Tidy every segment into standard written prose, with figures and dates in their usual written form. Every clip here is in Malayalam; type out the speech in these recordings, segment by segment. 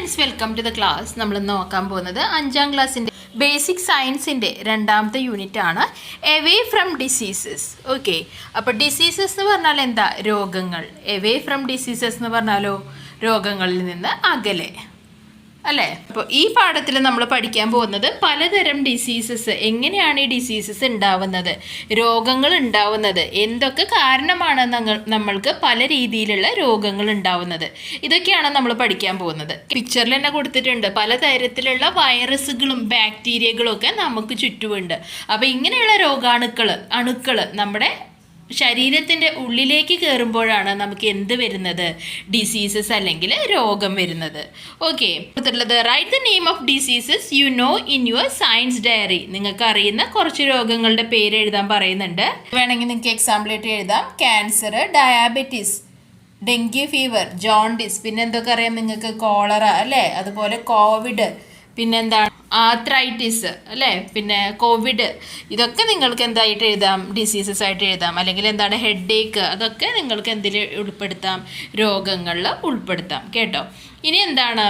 Friends, welcome to the class. നമ്മൾ നോക്കാൻ പോകുന്നത് 5ാം ക്ലാസ്സിൻ്റെ ബേസിക് സയൻസിൻ്റെ 2ാമത്തെ യൂണിറ്റ് ആണ്, എവേ ഫ്രം ഡിസീസസ്. ഓക്കെ, അപ്പോൾ ഡിസീസസ് എന്ന് പറഞ്ഞാൽ എന്താ? രോഗങ്ങൾ. എവേ ഫ്രം ഡിസീസസ് എന്ന് പറഞ്ഞാലോ രോഗങ്ങളിൽ നിന്ന് അകലെ, അല്ലേ? അപ്പോൾ ഈ പാഠത്തിൽ നമ്മൾ പഠിക്കാൻ പോകുന്നത് പലതരം ഡിസീസസ്, എങ്ങനെയാണ് ഈ ഡിസീസസ് ഉണ്ടാവുന്നത്, രോഗങ്ങൾ ഉണ്ടാവുന്നത്, എന്തൊക്കെ കാരണമാണ് നമ്മൾക്ക് പല രീതിയിലുള്ള രോഗങ്ങൾ ഉണ്ടാവുന്നത്, ഇതൊക്കെയാണ് നമ്മൾ പഠിക്കാൻ പോകുന്നത്. പിക്ചറിൽ തന്നെ കൊടുത്തിട്ടുണ്ട് പലതരത്തിലുള്ള വൈറസുകളും ബാക്ടീരിയകളും ഒക്കെ നമുക്ക് ചുറ്റുമുണ്ട്. അപ്പോൾ ഇങ്ങനെയുള്ള അണുക്കൾ നമ്മുടെ ശരീരത്തിൻ്റെ ഉള്ളിലേക്ക് കയറുമ്പോഴാണ് നമുക്ക് എന്ത് വരുന്നത്? ഡിസീസസ് അല്ലെങ്കിൽ രോഗം വരുന്നത്. ഓക്കെ, അടുത്തുള്ളത് write the name of diseases you know in your science diary. നിങ്ങൾക്ക് അറിയുന്ന കുറച്ച് രോഗങ്ങളുടെ പേര് എഴുതാൻ പറയുന്നുണ്ട്. വേണമെങ്കിൽ നിങ്ങൾക്ക് എക്സാമ്പിൾ ആയിട്ട് എഴുതാം. ക്യാൻസർ, ഡയാബറ്റീസ്, ഡെങ്കി ഫീവർ, ജോണ്ടിസ്, പിന്നെ എന്തൊക്കെ അറിയാം നിങ്ങൾക്ക്? കോളറ, അല്ലേ? അതുപോലെ കോവിഡ്, പിന്നെന്താണ് ആർത്രൈറ്റിസ്, അല്ലേ? പിന്നെ കോവിഡ്. ഇതൊക്കെ നിങ്ങൾക്ക് എന്തായിട്ട് എഴുതാം? ഡിസീസസ് ആയിട്ട് എഴുതാം. അല്ലെങ്കിൽ എന്താണ് ഹെഡേക്ക്, അതൊക്കെ നിങ്ങൾക്ക് എന്തിൽ ഉൾപ്പെടുത്താം? രോഗങ്ങളിൽ ഉൾപ്പെടുത്താം. കേട്ടോ, ഇനി എന്താണ്?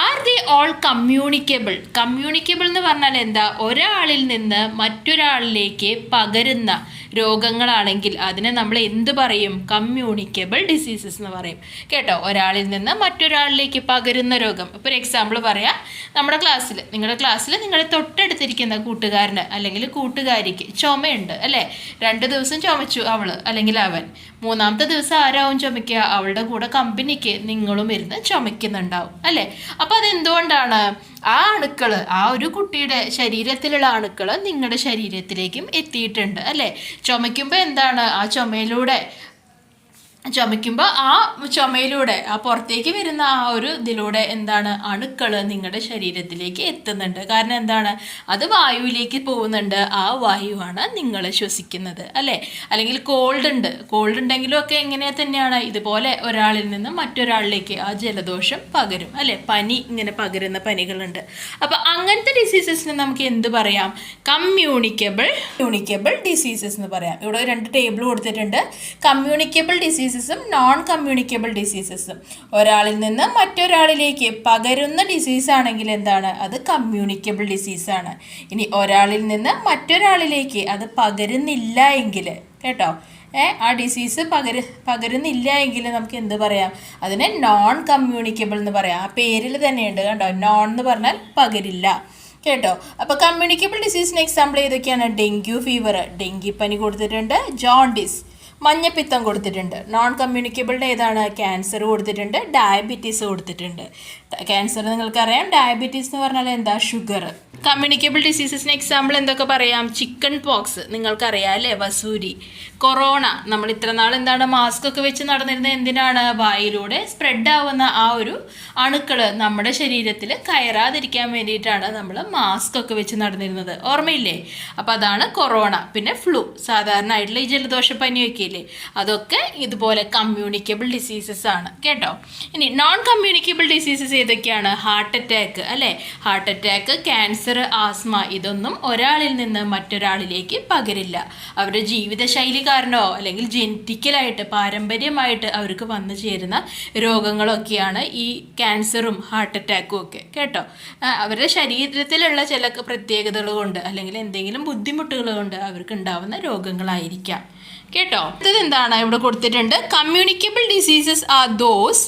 Are the all communicable? Communicable എന്ന് പറഞ്ഞാൽ എന്താ? ഒരാളിൽ നിന്ന് മറ്റൊരാളിലേക്ക് പകരുന്ന രോഗങ്ങളാണെങ്കിൽ അതിനെ നമ്മൾ എന്ത് പറയും? കമ്മ്യൂണിക്കബിൾ ഡിസീസസ് എന്ന് പറയും. കേട്ടോ, ഒരാളിൽ നിന്ന് മറ്റൊരാളിലേക്ക് പകരുന്ന രോഗം. ഇപ്പോൾ ഒരു എക്സാമ്പിൾ പറയാം. നിങ്ങളുടെ ക്ലാസ്സിൽ നിങ്ങളുടെ തൊട്ടടുത്തിരിക്കുന്ന കൂട്ടുകാരന് അല്ലെങ്കിൽ കൂട്ടുകാരിക്ക് ചുമയുണ്ട്, അല്ലേ? 2 ദിവസം ചുമച്ചു അവൾ അല്ലെങ്കിൽ അവൻ. 3ാമത്തെ ദിവസം ആരാവും ചുമയ്ക്കുക? അവളുടെ കൂടെ കമ്പനിക്ക് നിങ്ങളും ഇരുന്ന് ചുമയ്ക്കുന്നുണ്ടാവും, അല്ലേ? അപ്പോൾ അതെന്തുകൊണ്ടാണ്? ആ അണുക്കൾ, ആ ഒരു കുട്ടിയുടെ ശരീരത്തിലുള്ള അണുക്കൾ നിങ്ങളുടെ ശരീരത്തിലേക്കും എത്തിയിട്ടുണ്ട്, അല്ലേ? ചുമയ്ക്കുമ്പോൾ എന്താണ്? ആ ചുമയിലൂടെ ആ പുറത്തേക്ക് വരുന്ന ആ ഒരു ഇതിലൂടെ എന്താണ്? അണുക്കൾ നിങ്ങളുടെ ശരീരത്തിലേക്ക് എത്തുന്നുണ്ട്. കാരണം എന്താണ്? അത് വായുവിലേക്ക് പോകുന്നുണ്ട്. ആ വായുവാണ് നിങ്ങൾ ശ്വസിക്കുന്നത്, അല്ലേ? അല്ലെങ്കിൽ കോൾഡ് ഉണ്ടെങ്കിലും ഒക്കെ എങ്ങനെ തന്നെയാണ്? ഇതുപോലെ ഒരാളിൽ നിന്ന് മറ്റൊരാളിലേക്ക് ആ ജലദോഷം പകരും, അല്ലേ? പനി, ഇങ്ങനെ പകരുന്ന പനികളുണ്ട്. അപ്പോൾ അങ്ങനത്തെ ഡിസീസസിന് നമുക്ക് എന്ത് പറയാം? കമ്മ്യൂണിക്കബിൾ ഡിസീസസ് എന്ന് പറയാം. ഇവിടെ 2 ടേബിൾ കൊടുത്തിട്ടുണ്ട്. കമ്മ്യൂണിക്കബിൾ ഡിസീസസും നോൺ കമ്മ്യൂണിക്കബിൾ ഡിസീസസും. ഒരാളിൽ നിന്ന് മറ്റൊരാളിലേക്ക് പകരുന്ന ഡിസീസ് ആണെങ്കിൽ എന്താണ്? അത് കമ്മ്യൂണിക്കബിൾ ഡിസീസാണ്. ഇനി ഒരാളിൽ നിന്ന് മറ്റൊരാളിലേക്ക് അത് പകരുന്നില്ല എങ്കിൽ, കേട്ടോ, ആ ഡിസീസ് പകരുന്നില്ല എങ്കിൽ നമുക്ക് എന്ത് പറയാം? അതിനെ നോൺ കമ്മ്യൂണിക്കബിൾ എന്ന് പറയാം. ആ പേരിൽ തന്നെയുണ്ട്, കണ്ടോ? നോൺ എന്ന് പറഞ്ഞാൽ പകരില്ല, കേട്ടോ. അപ്പോൾ കമ്മ്യൂണിക്കബിൾ ഡിസീസിന് എക്സാമ്പിൾ ഏതൊക്കെയാണ്? ഡെങ്കി ഫീവർ, ഡെങ്കിപ്പനി കൊടുത്തിട്ടുണ്ട്. ജോണ്ടിസ്, മഞ്ഞപ്പിത്തം കൊടുത്തിട്ടുണ്ട്. നോൺ കമ്മ്യൂണിക്കബിളിൻ്റെ ഏതാണ്? ക്യാൻസർ കൊടുത്തിട്ടുണ്ട്. ഡയബറ്റീസ് കൊടുത്തിട്ടുണ്ട്. ക്യാൻസർ നിങ്ങൾക്കറിയാം. ഡയബറ്റീസ് എന്ന് പറഞ്ഞാൽ എന്താ? ഷുഗർ. കമ്മ്യൂണിക്കബിൾ ഡിസീസസിന് എക്സാമ്പിൾ എന്തൊക്കെ പറയാം? ചിക്കൻ പോക്സ് നിങ്ങൾക്കറിയാം, അല്ലേ? വസൂരി, കൊറോണ. നമ്മൾ ഇത്ര നാൾ എന്താണ് മാസ്ക് ഒക്കെ വെച്ച് നടന്നിരുന്നത്? എന്തിനാണ്? വായിലൂടെ സ്പ്രെഡ് ആവുന്ന ആ ഒരു അണുക്കൾ നമ്മുടെ ശരീരത്തിൽ കയറാതിരിക്കാൻ വേണ്ടിയിട്ടാണ് നമ്മൾ മാസ്ക് ഒക്കെ വെച്ച് നടന്നിരുന്നത്, ഓർമ്മയില്ലേ? അപ്പോൾ അതാണ് കൊറോണ. പിന്നെ ഫ്ലൂ, സാധാരണ ആയിട്ടുള്ള ഈ ജലദോഷപ്പനിയൊക്കെ ഇല്ലേ, അതൊക്കെ ഇതുപോലെ കമ്മ്യൂണിക്കബിൾ ഡിസീസസ് ആണ്, കേട്ടോ. ഇനി നോൺ കമ്മ്യൂണിക്കബിൾ ഡിസീസസ് ഏതൊക്കെയാണ്? ഹാർട്ട് അറ്റാക്ക്, അല്ലേ? ഹാർട്ട് അറ്റാക്ക്, ക്യാൻസർ, ആസ്മ, ഇതൊന്നും ഒരാളിൽ നിന്ന് മറ്റൊരാളിലേക്ക് പകരില്ല. അവരുടെ ജീവിതശൈലി കാരണമോ അല്ലെങ്കിൽ ജനറ്റിക്കലായിട്ട് പാരമ്പര്യമായിട്ട് അവർക്ക് വന്നു ചേരുന്ന രോഗങ്ങളൊക്കെയാണ് ഈ ക്യാൻസറും ഹാർട്ട് അറ്റാക്കും ഒക്കെ, കേട്ടോ. അവരുടെ ശരീരത്തിലുള്ള ചില പ്രത്യേകതകൾ കൊണ്ട് അല്ലെങ്കിൽ എന്തെങ്കിലും ബുദ്ധിമുട്ടുകൾ കൊണ്ട് അവർക്ക് ഉണ്ടാവുന്ന രോഗങ്ങളായിരിക്കാം, കേട്ടോ. ഇതെന്താണ് ഇവിടെ കൊടുത്തിട്ടുണ്ട്? Communicable diseases are those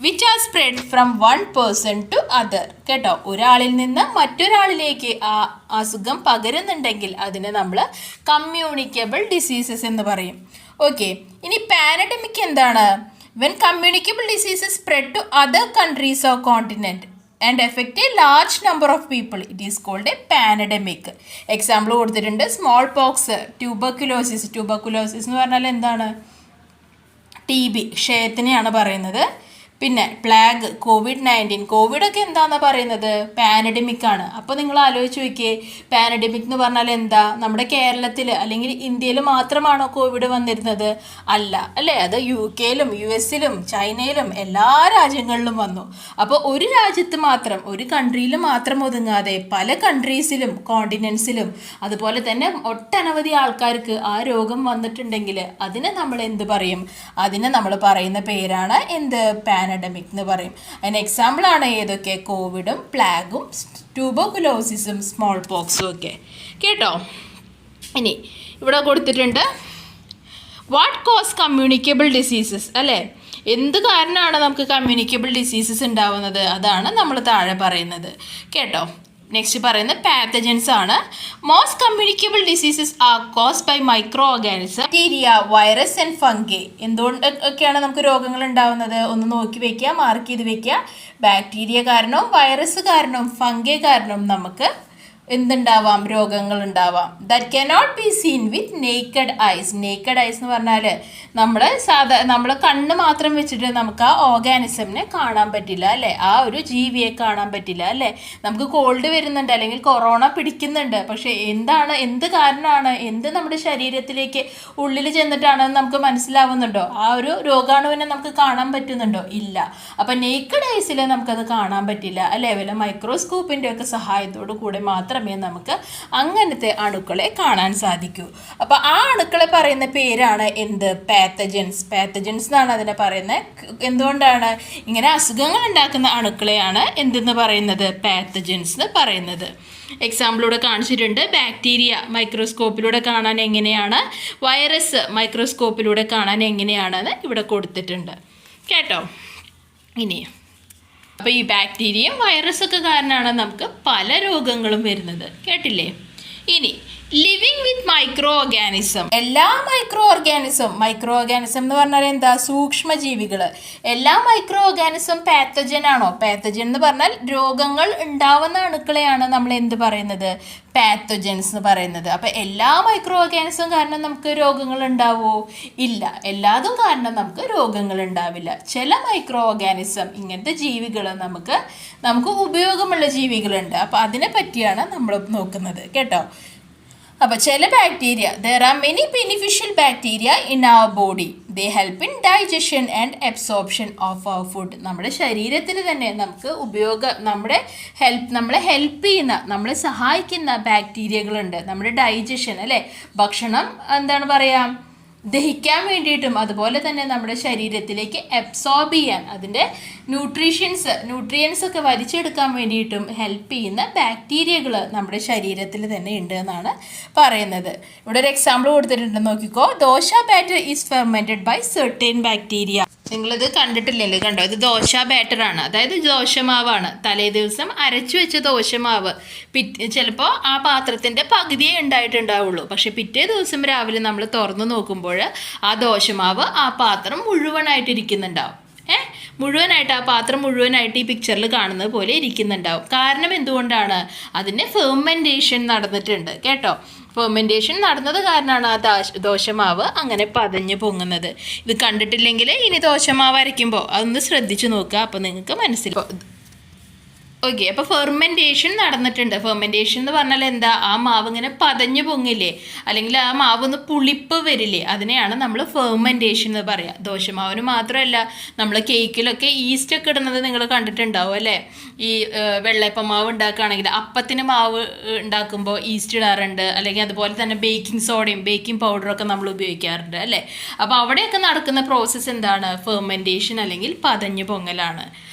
which are spread from one person to other. കേട്ടോ, ഒരാളിൽ നിന്ന് മറ്റൊരാളിലേക്ക് ആ അസുഖം പകരുന്നുണ്ടെങ്കിൽ അതിനെ നമ്മൾ കമ്മ്യൂണിക്കബിൾ ഡിസീസസ് എന്ന് പറയും. ഓക്കെ, ഇനി പാൻഡമിക് എന്താണ്? When communicable diseases spread to other countries or continent and affect a large number of people, it is called a pandemic. Example കൊടുത്തിട്ടുണ്ട്. സ്മോൾ പോക്സ്, ട്യൂബർക്കുലോസിസ് എന്ന് പറഞ്ഞാൽ എന്താണ്? TB, ക്ഷയത്തിനെയാണ് പറയുന്നത്. പിന്നെ പ്ലാഗ്, കോവിഡൊക്കെ എന്താണെന്ന് പറയുന്നത്? പാനഡമിക് ആണ്. അപ്പോൾ നിങ്ങൾ ആലോചിച്ച് നോക്കിയേ, പാനഡമിക് എന്ന് പറഞ്ഞാൽ എന്താ? നമ്മുടെ കേരളത്തിൽ അല്ലെങ്കിൽ ഇന്ത്യയിൽ മാത്രമാണോ കോവിഡ് വന്നിരുന്നത്? അല്ല, അല്ലേ? അത് UK-ലും US-ലും ചൈനയിലും എല്ലാ രാജ്യങ്ങളിലും വന്നു. അപ്പോൾ ഒരു രാജ്യത്ത് മാത്രം, ഒരു കൺട്രിയിൽ മാത്രം ഒതുങ്ങാതെ പല കൺട്രീസിലും കോണ്ടിനെൻസിലും അതുപോലെ തന്നെ ഒട്ടനവധി ആൾക്കാർക്ക് ആ രോഗം വന്നിട്ടുണ്ടെങ്കിൽ അതിനെ നമ്മൾ എന്ത് പറയും? അതിനെ നമ്മൾ പറയുന്ന പേരാണ് എന്ത്? പാനഡമിക് പാൻഡമിക് എന്ന് പറയും. അതിന് എക്സാമ്പിളാണ് ഏതൊക്കെ? കോവിഡും പ്ലാഗും ട്യൂബർകുലോസിസും സ്മോൾ പോക്സും ഒക്കെ. കേട്ടോ? ഇനി ഇവിടെ കൊടുത്തിട്ടുണ്ട് വാട്ട് കോസ് കമ്മ്യൂണിക്കബിൾ ഡിസീസസ്, അല്ലേ? എന്ത് കാരണമാണ് നമുക്ക് കമ്മ്യൂണിക്കബിൾ ഡിസീസസ് ഉണ്ടാവുന്നത്? അതാണ് നമ്മൾ താഴെ പറയുന്നത്. കേട്ടോ? നെക്സ്റ്റ് പറയുന്നത് പാത്തജൻസ് ആണ്. Most communicable diseases are caused by micro organism, bacteria, virus and fungi. എന്തുകൊണ്ടൊക്കെയാണ് നമുക്ക് രോഗങ്ങൾ ഉണ്ടാവുന്നത്? ഒന്ന് നോക്കി വെക്കുക, മാർക്ക് ചെയ്ത് വെക്കുക. ബാക്ടീരിയ കാരണവും വൈറസ് കാരണവും ഫംഗി കാരണവും നമുക്ക് എന്തുണ്ടാവാം? രോഗങ്ങൾ ഉണ്ടാവാം. That cannot be seen with naked ice. Naked ice എന്ന് പറഞ്ഞാൽ നമ്മൾ കണ്ണ് മാത്രം വെച്ചിട്ട് നമുക്ക് ആ ഓർഗാനിസമിനെ കാണാൻ പറ്റില്ല, അല്ലേ? ആ ഒരു ജീവിയെ കാണാൻ പറ്റില്ല, അല്ലേ? നമുക്ക് കോൾഡ് വരുന്നുണ്ട് അല്ലെങ്കിൽ കൊറോണ പിടിക്കുന്നുണ്ട്, പക്ഷെ എന്ത് കാരണമാണ്, എന്ത് നമ്മുടെ ശരീരത്തിലേക്ക് ഉള്ളിൽ ചെന്നിട്ടാണെന്ന് നമുക്ക് മനസ്സിലാവുന്നുണ്ടോ? ആ ഒരു രോഗാണുവിനെ നമുക്ക് കാണാൻ പറ്റുന്നുണ്ടോ? ഇല്ല. അപ്പം നേക്കഡ് ഐസിൽ നമുക്കത് കാണാൻ പറ്റില്ല, അല്ലേ? വല്ല മൈക്രോസ്കോപ്പിൻ്റെ ഒക്കെ സഹായത്തോടു കൂടെ മാത്രമേ നമുക്ക് അങ്ങനത്തെ അണുക്കളെ കാണാൻ സാധിക്കൂ. അപ്പോൾ ആ അണുക്കളെ പറയുന്ന പേരാണ് എന്ത്? പാത്തജൻസ്. പാത്തജൻസ് എന്നാണ് അതിനെ പറയുന്നത്. എന്തുകൊണ്ടാണ്? ഇങ്ങനെ അസുഖങ്ങൾ ഉണ്ടാക്കുന്ന അണുക്കളെയാണ് എന്തെന്ന് പറയുന്നത്? പാത്തജൻസ് എന്ന് പറയുന്നത്. എക്സാമ്പിളൂടെ കാണിച്ചിട്ടുണ്ട്. ബാക്ടീരിയ മൈക്രോസ്കോപ്പിലൂടെ കാണാൻ എങ്ങനെയാണ്, വൈറസ് മൈക്രോസ്കോപ്പിലൂടെ കാണാൻ എങ്ങനെയാണെന്ന് ഇവിടെ കൊടുത്തിട്ടുണ്ട്. കേട്ടോ? ഇനി അപ്പോൾ ഈ ബാക്ടീരിയയും വൈറസൊക്കെ കാരണമാണ് നമുക്ക് പല രോഗങ്ങളും വരുന്നത്. കേട്ടില്ലേ? ഇനി ലിവിങ് വിത്ത് മൈക്രോ ഓർഗാനിസം. എല്ലാ മൈക്രോ ഓർഗാനിസം എന്ന് പറഞ്ഞാൽ എന്താ? സൂക്ഷ്മജീവികൾ. എല്ലാ മൈക്രോ ഓർഗാനിസം പാത്തജൻ ആണോ? പാത്തജൻ എന്ന് പറഞ്ഞാൽ രോഗങ്ങൾ ഉണ്ടാവുന്ന അണുക്കളെയാണ് നമ്മൾ എന്ത് പറയുന്നത്? പാത്തജൻസ് എന്ന് പറയുന്നത്. അപ്പം എല്ലാ മൈക്രോ ഓർഗാനിസം കാരണം നമുക്ക് രോഗങ്ങൾ ഉണ്ടാവുമോ? ഇല്ല. എല്ലാതും കാരണം നമുക്ക് രോഗങ്ങൾ ഉണ്ടാവില്ല. ചില മൈക്രോ ഓർഗാനിസം, ഇങ്ങനത്തെ ജീവികൾ നമുക്ക് ഉപയോഗമുള്ള ജീവികളുണ്ട്. അപ്പം അതിനെ പറ്റിയാണ് നമ്മൾ നോക്കുന്നത്. കേട്ടോ? അപ്പോൾ ചില bacteria, there are many beneficial bacteria in our body. They help in digestion and absorption of our food. നമ്മുടെ ശരീരത്തിന് തന്നെ നമ്മളെ ഹെൽപ്പ് ചെയ്യുന്ന, നമ്മളെ സഹായിക്കുന്ന ബാക്ടീരിയകളുണ്ട്. നമ്മുടെ ഡൈജഷൻ, അല്ലേ? ഭക്ഷണം എന്താണ് പറയുക, ദഹിക്കാൻ വേണ്ടിയിട്ടും അതുപോലെ തന്നെ നമ്മുടെ ശരീരത്തിലേക്ക് അബ്സോർബ് ചെയ്യാൻ, അതിൻ്റെ ന്യൂട്രിയൻസ് ഒക്കെ വലിച്ചെടുക്കാൻ വേണ്ടിയിട്ടും ഹെൽപ്പ് ചെയ്യുന്ന ബാക്ടീരിയകൾ നമ്മുടെ ശരീരത്തിൽ തന്നെ ഉണ്ട് എന്നാണ് പറയുന്നത്. ഇവിടെ ഒരു എക്സാമ്പിൾ കൊടുത്തിട്ടുണ്ട്, നോക്കിക്കോ. Dosa batter is fermented by certain bacteria. നിങ്ങളിത് കണ്ടിട്ടില്ലല്ലോ? കണ്ടോ? ഇത് ദോശ ബാറ്ററാണ്, അതായത് ദോശമാവാണ്. തലേ ദിവസം അരച്ചു വെച്ച ദോശമാവ് ചിലപ്പോൾ ആ പാത്രത്തിൻ്റെ പകുതിയേ ഉണ്ടായിട്ടുണ്ടാവുള്ളൂ. പക്ഷെ പിറ്റേ ദിവസം രാവിലെ നമ്മൾ തുറന്നു നോക്കുമ്പോൾ ആ ദോശമാവ് ആ പാത്രം മുഴുവനായിട്ടിരിക്കുന്നുണ്ടാവും. മുഴുവനായിട്ട് ആ പാത്രം മുഴുവനായിട്ട് ഈ പിക്ചറിൽ കാണുന്നത് പോലെ ഇരിക്കുന്നുണ്ടാവും. കാരണം എന്തുകൊണ്ടാണ്? അതിന് ഫെർമെൻറ്റേഷൻ നടന്നിട്ടുണ്ട്. കേട്ടോ? ഫെർമെൻറ്റേഷൻ നടന്നത് കാരണമാണ് ആ ദോശമാവ് അങ്ങനെ പതഞ്ഞ് പൊങ്ങുന്നത്. ഇത് കണ്ടിട്ടില്ലെങ്കിൽ ഇനി ദോശമാവ് അരയ്ക്കുമ്പോൾ അതൊന്ന് ശ്രദ്ധിച്ച് നോക്കുക, അപ്പോൾ നിങ്ങൾക്ക് മനസ്സിലാവും. ഓക്കെ, അപ്പോൾ ഫെർമെൻറ്റേഷൻ നടന്നിട്ടുണ്ട്. ഫെർമെൻറ്റേഷൻ എന്ന് പറഞ്ഞാൽ എന്താ? ആ മാവ് ഇങ്ങനെ പതഞ്ഞു പൊങ്ങില്ലേ, അല്ലെങ്കിൽ ആ മാവ് ഒന്ന് പുളിപ്പ് വരില്ലേ, അതിനെയാണ് നമ്മൾ ഫെർമെൻറ്റേഷൻ എന്ന് പറയുക. ദോശമാവിന് മാത്രമല്ല, നമ്മൾ കേക്കിലൊക്കെ ഈസ്റ്റൊക്കെ ഇടുന്നത് നിങ്ങൾ കണ്ടിട്ടുണ്ടാവും, അല്ലേ? ഈ വെള്ളയപ്പം മാവ് ഉണ്ടാക്കുകയാണെങ്കിൽ, അപ്പത്തിന് മാവ് ഉണ്ടാക്കുമ്പോൾ ഈസ്റ്റ് ഇടാറുണ്ട്, അല്ലെങ്കിൽ അതുപോലെ തന്നെ ബേക്കിംഗ് സോഡയും ബേക്കിംഗ് പൗഡറൊക്കെ നമ്മൾ ഉപയോഗിക്കാറുണ്ട്, അല്ലേ? അപ്പോൾ അവിടെയൊക്കെ നടക്കുന്ന പ്രോസസ്സ് എന്താണ്? ഫെർമെൻറ്റേഷൻ അല്ലെങ്കിൽ പതഞ്ഞു പൊങ്ങലാണ്.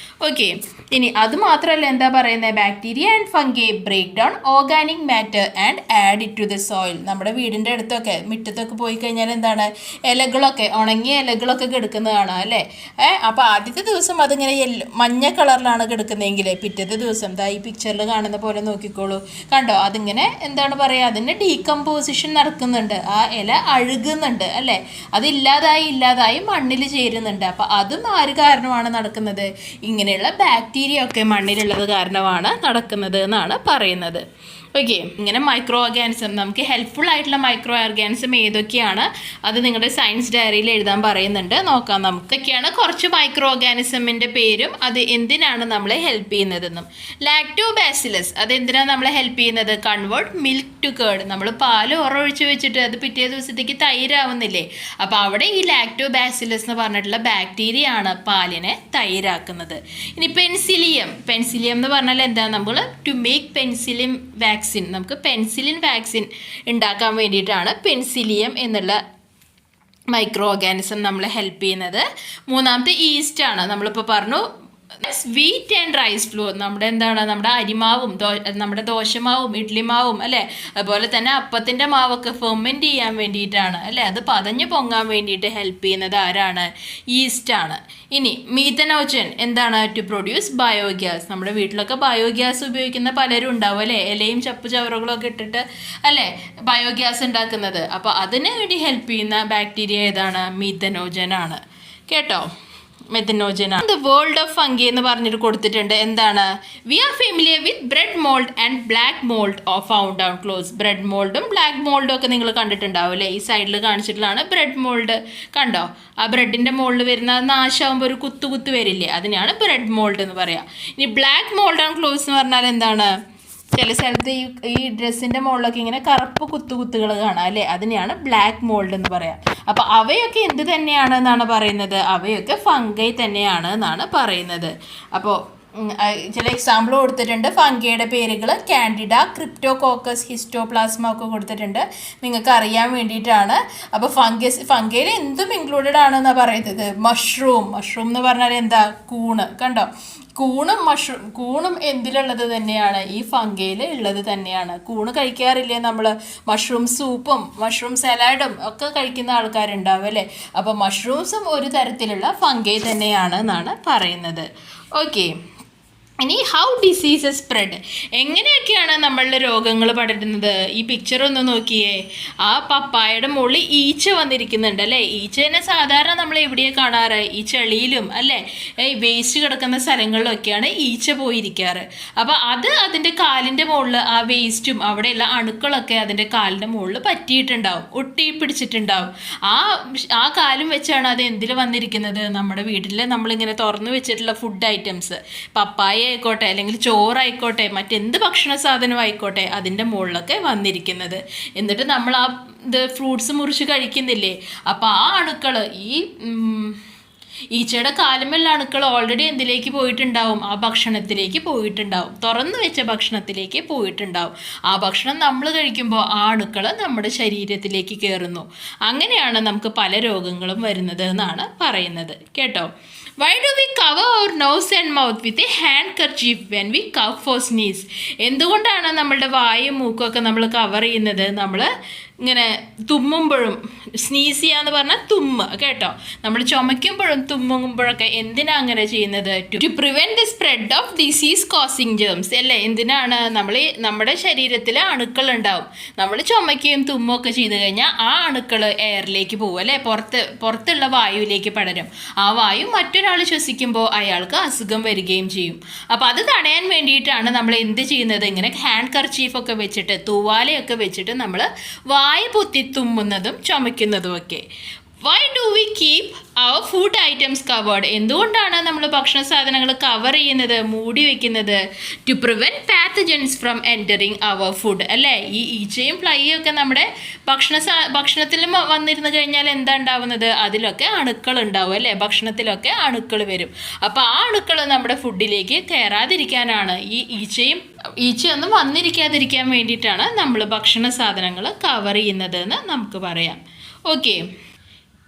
ഓക്കെ, ഇനി അത് മാത്രമല്ല, എന്താ പറയുന്നത്? Bacteria and fungi break down organic matter and add it to the soil. നമ്മുടെ വീടിൻ്റെ അടുത്തൊക്കെ മുറ്റത്തൊക്കെ പോയി കഴിഞ്ഞാൽ എന്താണ്? ഇലകളൊക്കെ, ഉണങ്ങിയ ഇലകളൊക്കെ കിടക്കുന്നതാണ്, അല്ലേ? അപ്പോൾ ആദ്യത്തെ ദിവസം അതിങ്ങനെ മഞ്ഞ കളറിലാണ് കിടക്കുന്നതെങ്കിൽ പിറ്റത്തെ ദിവസം ഈ പിക്ചറിൽ കാണുന്ന പോലെ നോക്കിക്കോളൂ. കണ്ടോ? അതിങ്ങനെ എന്താണ് പറയുക? അതിന് ഡീകമ്പോസിഷൻ നടക്കുന്നുണ്ട്, ആ ഇല അഴുകുന്നുണ്ട്, അല്ലേ? അതില്ലാതായി മണ്ണിൽ ചേരുന്നുണ്ട്. അപ്പോൾ അതും ആര് കാരണമാണ് നടക്കുന്നത്? ഇങ്ങനെയുള്ള ബാക്ടീരിയ ഒക്കെ മണ്ണിലുള്ളത് കാരണമാണ് നടക്കുന്നത് എന്നാണ് പറയുന്നത്. ഓക്കെ, ഇങ്ങനെ മൈക്രോ ഓർഗാനിസം, നമുക്ക് ഹെൽപ്ഫുൾ ആയിട്ടുള്ള മൈക്രോ ഓർഗാനിസം ഏതൊക്കെയാണ് അത് നിങ്ങളുടെ സയൻസ് ഡയറിയിൽ എഴുതാൻ പറയുന്നുണ്ട്. നോക്കാം നമുക്ക്. ഇതൊക്കെയാണ് കുറച്ച് മൈക്രോ ഓർഗാനിസമിൻ്റെ പേരും അത് എന്തിനാണ് നമ്മളെ ഹെൽപ്പ് ചെയ്യുന്നതെന്നും. ലാക്ടോബാസിലസ്, അത് എന്തിനാണ് നമ്മളെ ഹെൽപ്പ് ചെയ്യുന്നത്? Convert milk to curd. നമ്മൾ പാല് ഉറൊഴിച്ച് വെച്ചിട്ട് അത് പിറ്റേ ദിവസത്തേക്ക് തൈരാവുന്നില്ലേ? അപ്പോൾ അവിടെ ഈ ലാക്ടോബാസിലസ് എന്ന് പറഞ്ഞിട്ടുള്ള ബാക്ടീരിയ ആണ് പാലിനെ തൈരാക്കുന്നത്. ഇനി പെൻസിലിയം എന്ന് പറഞ്ഞാൽ എന്താ? നമ്മൾ ടു മേക്ക് പെൻസിലിൻ വാക്സിൻ, നമുക്ക് പെൻസിലിൻ വാക്സിൻ ഉണ്ടാക്കാൻ വേണ്ടിയിട്ടാണ് പെൻസിലിയം എന്നുള്ള മൈക്രോ ഓർഗാനിസം നമ്മളെ ഹെൽപ്പ് ചെയ്യുന്നത്. മൂന്നാമത്തെ ഈസ്റ്റ് ആണ്. നമ്മളിപ്പോൾ പറഞ്ഞു വീറ്റ് ആൻഡ് റൈസ് ഫ്ലോർ, നമ്മുടെ എന്താണ്, നമ്മുടെ അരിമാവും നമ്മുടെ ദോശമാവും ഇഡ്ലിമാവും അല്ലേ, അതുപോലെ തന്നെ അപ്പത്തിൻ്റെ മാവൊക്കെ ഫെർമെൻറ്റ് ചെയ്യാൻ വേണ്ടിയിട്ടാണ് അല്ലേ, അത് പതഞ്ഞ് പൊങ്ങാൻ വേണ്ടിയിട്ട് ഹെൽപ്പ് ചെയ്യുന്നത് ആരാണ്? ഈസ്റ്റാണ്. ഇനി മീഥനോജൻ എന്താണ്? To produce biogas. നമ്മുടെ വീട്ടിലൊക്കെ ബയോഗ്യാസ് ഉപയോഗിക്കുന്ന പലരും ഉണ്ടാവും അല്ലേ, ഇലയും ചവറുകളൊക്കെ ഇട്ടിട്ട് അല്ലേ ബയോഗ്യാസ് ഉണ്ടാക്കുന്നത്. അപ്പോൾ അതിന് വേണ്ടി ഹെൽപ്പ് ചെയ്യുന്ന ബാക്ടീരിയ ഏതാണ്? മീഥനോജൻ ആണ് കേട്ടോ. മെഥനോജനാണ്. ദ വേൾഡ് ഓഫ് ഫംഗി എന്ന് പറഞ്ഞിട്ട് കൊടുത്തിട്ടുണ്ട്. എന്താണ്? We are familiar with bread mould and black mould of found down close. Bread മോൾഡും ബ്ലാക്ക് മോൾഡും ഒക്കെ നിങ്ങൾ കണ്ടിട്ടുണ്ടാവും അല്ലേ. ഈ സൈഡിൽ കാണിച്ചിട്ടുള്ളതാണ് ബ്രെഡ് മോൾഡ്. കണ്ടോ? ആ ബ്രെഡിൻ്റെ മുകളിൽ വരുന്ന നാശമാകുമ്പോൾ ഒരു കുത്തു വരില്ലേ, അതിനാണ് ബ്രെഡ് മോൾഡ് എന്ന് പറയാം. ഇനി ബ്ലാക്ക് മോൾഡ് ഓൺ ക്ലോസ് എന്ന് പറഞ്ഞാൽ എന്താണ്? ചില സ്ഥലത്ത് ഈ ഡ്രസ്സിൻ്റെ മുകളിലൊക്കെ ഇങ്ങനെ കറുപ്പ് കുത്തുകൾ കാണാം അല്ലേ, അതിനെയാണ് ബ്ലാക്ക് മോൾഡ് എന്ന് പറയാം. അപ്പോൾ അവയൊക്കെ എന്ത് തന്നെയാണ് എന്നാണ് പറയുന്നത്? അവയൊക്കെ ഫംഗൈ തന്നെയാണ് എന്നാണ് പറയുന്നത്. അപ്പോൾ ചില എക്സാമ്പിൾ കൊടുത്തിട്ടുണ്ട്. ഫംഗിയുടെ പേരുകൾ കാൻഡിഡ, ക്രിപ്റ്റോകോക്കസ്, ഹിസ്റ്റോപ്ലാസ്മ ഒക്കെ കൊടുത്തിട്ടുണ്ട്, നിങ്ങൾക്ക് അറിയാൻ വേണ്ടിയിട്ടാണ്. അപ്പോൾ ഫംഗയിൽ എന്തും ഇൻക്ലൂഡഡ് ആണെന്നാണ് പറയുന്നത്. മഷ്റൂം എന്ന് പറഞ്ഞാൽ എന്താ? കൂണ്. കണ്ടോ? കൂണും എന്തിലുള്ളത് തന്നെയാണ്? ഈ ഫംഗയിൽ ഉള്ളത് തന്നെയാണ്. കൂണ് കഴിക്കാറില്ലേ നമ്മൾ? മഷ്റൂം സൂപ്പും മഷ്റൂം സലാഡും ഒക്കെ കഴിക്കുന്ന ആൾക്കാരുണ്ടാവും അല്ലേ. അപ്പോൾ മഷ്റൂംസും ഒരു തരത്തിലുള്ള ഫംഗൈ തന്നെയാണ് എന്നാണ് പറയുന്നത്. ഓക്കെ. ഇനി ഹൗ ഡിസീസസ് സ്പ്രെഡ്, എങ്ങനെയൊക്കെയാണ് നമ്മളുടെ രോഗങ്ങൾ പടരുന്നത്? ഈ പിക്ചർ ഒന്ന് നോക്കിയേ. ആ പപ്പായയുടെ മുകളിൽ ഈച്ച വന്നിരിക്കുന്നുണ്ട് അല്ലേ. ഈച്ചേനെ സാധാരണ നമ്മൾ എവിടെയാണ് കാണാറ്? ഈ ചെളിയിലും അല്ലേ, വേസ്റ്റ് കിടക്കുന്ന സ്ഥലങ്ങളിലൊക്കെയാണ് ഈച്ച പോയിരിക്കാറ്. അപ്പോൾ അതിൻ്റെ കാലിൻ്റെ മുകളിൽ ആ വേസ്റ്റും അവിടെയുള്ള അണുക്കളൊക്കെ അതിൻ്റെ കാലിൻ്റെ മുകളിൽ പറ്റിയിട്ടുണ്ടാവും, ഒട്ടി പിടിച്ചിട്ടുണ്ടാവും. ആ കാലും വെച്ചാണ് അത് എന്തിൽ വന്നിരിക്കുന്നത്? നമ്മുടെ വീട്ടിൽ നമ്മളിങ്ങനെ തുറന്നു വെച്ചിട്ടുള്ള ഫുഡ് ഐറ്റംസ്, പപ്പായ ആയിക്കോട്ടെ അല്ലെങ്കിൽ ചോറായിക്കോട്ടെ മറ്റെന്ത് ഭക്ഷണ സാധനം ആയിക്കോട്ടെ അതിൻ്റെ മുകളിലൊക്കെ വന്നിരിക്കുന്നത്. എന്നിട്ട് നമ്മൾ ഫ്രൂട്ട്സ് മുറിച്ച് കഴിക്കുന്നില്ലേ, അപ്പോൾ ആ അണുക്കൾ ഈച്ചയുടെ കാലുമുള്ള അണുക്കൾ ഓൾറെഡി എന്തിലേക്ക് പോയിട്ടുണ്ടാവും? ആ ഭക്ഷണത്തിലേക്ക് പോയിട്ടുണ്ടാവും, തുറന്നു വെച്ച ഭക്ഷണത്തിലേക്ക് പോയിട്ടുണ്ടാവും. ആ ഭക്ഷണം നമ്മൾ കഴിക്കുമ്പോൾ ആ അണുക്കൾ നമ്മുടെ ശരീരത്തിലേക്ക് കയറുന്നു. അങ്ങനെയാണ് നമുക്ക് പല രോഗങ്ങളും വരുന്നത് എന്നാണ് പറയുന്നത് കേട്ടോ. Why do we cover our nose and mouth with a handkerchief when we cough for sneeze? എന്തുകൊണ്ടാണ് നമ്മളുടെ വായും മൂക്കൊക്കെ നമ്മൾ കവർ ചെയ്യുന്നത്? നമ്മൾ ഇങ്ങനെ തുമ്മുമ്പോഴും, സ്നീസ് ചെയ്യാന്ന് പറഞ്ഞാൽ കേട്ടോ, നമ്മൾ ചുമയ്ക്കുമ്പോഴും തുമ്മുമ്പോഴൊക്കെ എന്തിനാണ് അങ്ങനെ ചെയ്യുന്നത്? To prevent the spread of disease causing germs അല്ലേ. എന്തിനാണ്? നമ്മുടെ ശരീരത്തിൽ അണുക്കൾ ഉണ്ടാവും. നമ്മൾ ചുമയ്ക്കുകയും തുമ്മുകയൊക്കെ ചെയ്ത് കഴിഞ്ഞാൽ ആ അണുക്കൾ എയറിലേക്ക് പോകും അല്ലേ, പുറത്തുള്ള വായുവിലേക്ക് പടരും. ആ വായു മറ്റൊരാൾ ശ്വസിക്കുമ്പോൾ അയാൾക്ക് അസുഖം വരികയും ചെയ്യും. അപ്പോൾ അത് തടയാൻ വേണ്ടിയിട്ടാണ് നമ്മൾ എന്ത് ചെയ്യുന്നത്? ഇങ്ങനെ ഹാൻഡ് കർച്ചീഫൊക്കെ വെച്ചിട്ട്, തൂവാലയൊക്കെ വെച്ചിട്ട് നമ്മൾ വായ പൊത്തി തുമ്മുന്നതും ചുമയ്ക്കുന്നതും ഒക്കെ. Why do we keep our food items covered? എന്തുകൊണ്ടാണ് നമ്മൾ ഭക്ഷണ സാധനങ്ങൾ കവർ ചെയ്യുന്നത്, മൂടി വയ്ക്കുന്നത്? To prevent pathogens from entering our food അല്ലേ. ഈ ഈച്ചയും ഫ്ലൈയും ഒക്കെ നമ്മുടെ ഭക്ഷണത്തിൽ വന്നിരുന്നു കഴിഞ്ഞാൽ എന്താ ഉണ്ടാവുന്നത്? അതിലൊക്കെ അണുക്കൾ ഉണ്ടാവും അല്ലേ, ഭക്ഷണത്തിലൊക്കെ അണുക്കൾ വരും. അപ്പോൾ ആ അണുക്കൾ നമ്മുടെ ഫുഡിലേക്ക് കയറാതിരിക്കാനാണ്, ഈ ഈച്ചയൊന്നും വന്നിരിക്കാതിരിക്കാൻ വേണ്ടിയിട്ടാണ് നമ്മൾ ഭക്ഷണ സാധനങ്ങൾ കവർ ചെയ്യുന്നത് എന്ന് നമുക്ക് പറയാം. Okay.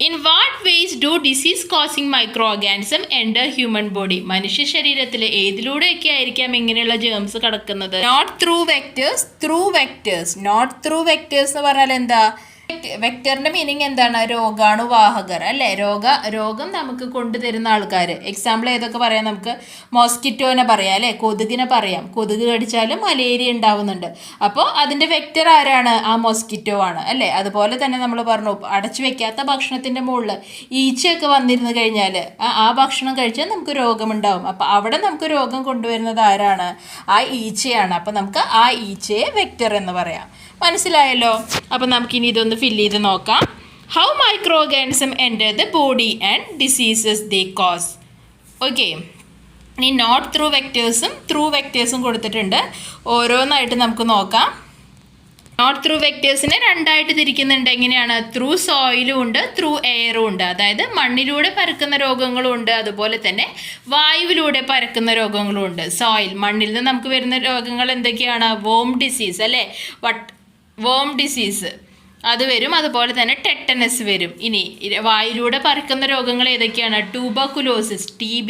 In what ways do disease causing microorganism enter human body? മനുഷ്യ ശരീരത്തിൽ ഏതിലൂടെയൊക്കെ ആയിരിക്കാം ഇങ്ങനെയുള്ള ജേംസ് കിടക്കുന്നത്? Not through vectors, through vectors. Not through vectors എന്ന് പറഞ്ഞാൽ എന്താ? വെക്ടറിൻ്റെ മീനിങ് എന്താണ്? രോഗാണുവാഹകർ അല്ലേ. രോഗം നമുക്ക് കൊണ്ടുതരുന്ന ആൾക്കാർ. എക്സാമ്പിൾ ഏതൊക്കെ പറയാം? നമുക്ക് മോസ്കിറ്റോനെ പറയാം അല്ലേ, കൊതുകിനെ പറയാം. കൊതുക് കടിച്ചാലും മലേറിയ ഉണ്ടാവുന്നുണ്ട്. അപ്പോൾ അതിൻ്റെ വെക്ടർ ആരാണ്? ആ മോസ്കിറ്റോ ആണ് അല്ലേ. അതുപോലെ തന്നെ നമ്മൾ പറഞ്ഞു, അടച്ചു വെക്കാത്ത ഭക്ഷണത്തിൻ്റെ മുകളിൽ ഈച്ചയൊക്കെ വന്നിരുന്നു കഴിഞ്ഞാൽ ആ ഭക്ഷണം കഴിച്ചാൽ നമുക്ക് രോഗമുണ്ടാവും. അപ്പോൾ അവിടെ നമുക്ക് രോഗം കൊണ്ടുവരുന്നത് ആരാണ്? ആ ഈച്ചയാണ്. അപ്പോൾ നമുക്ക് ആ ഈച്ചയെ വെക്ടർ എന്ന് പറയാം. മനസ്സിലായല്ലോ? അപ്പം നമുക്കിനി ഇതൊന്ന് ഫില്ല് ചെയ്ത് നോക്കാം. How micro organism enter the body and diseases they cause. Okay. ഇനി നോട്ട് ത്രൂ വെക്ടേഴ്സും ത്രൂ വെക്ടേഴ്സും കൊടുത്തിട്ടുണ്ട്. ഓരോന്നായിട്ട് നമുക്ക് നോക്കാം. നോട്ട് ത്രൂ വെക്ടേഴ്സിനെ രണ്ടായിട്ട് തിരിക്കുന്നുണ്ട്. എങ്ങനെയാണ്? ത്രൂ സോയിലും ഉണ്ട്, ത്രൂ എയറും ഉണ്ട്. അതായത് മണ്ണിലൂടെ പരക്കുന്ന രോഗങ്ങളും ഉണ്ട്, അതുപോലെ തന്നെ വായുവിലൂടെ പരക്കുന്ന രോഗങ്ങളും ഉണ്ട്. സോയിൽ, മണ്ണിൽ നിന്ന് നമുക്ക് വരുന്ന രോഗങ്ങൾ എന്തൊക്കെയാണ്? വോം ഡിസീസ് അല്ലേ, വോം ഡിസീസ്, അത് വരും. അതുപോലെ തന്നെ ടെറ്റനസ് വരും. ഇനി വായിലൂടെ പരക്കുന്ന രോഗങ്ങൾ ഏതൊക്കെയാണ്? ട്യൂബർകുലോസിസ്, TB,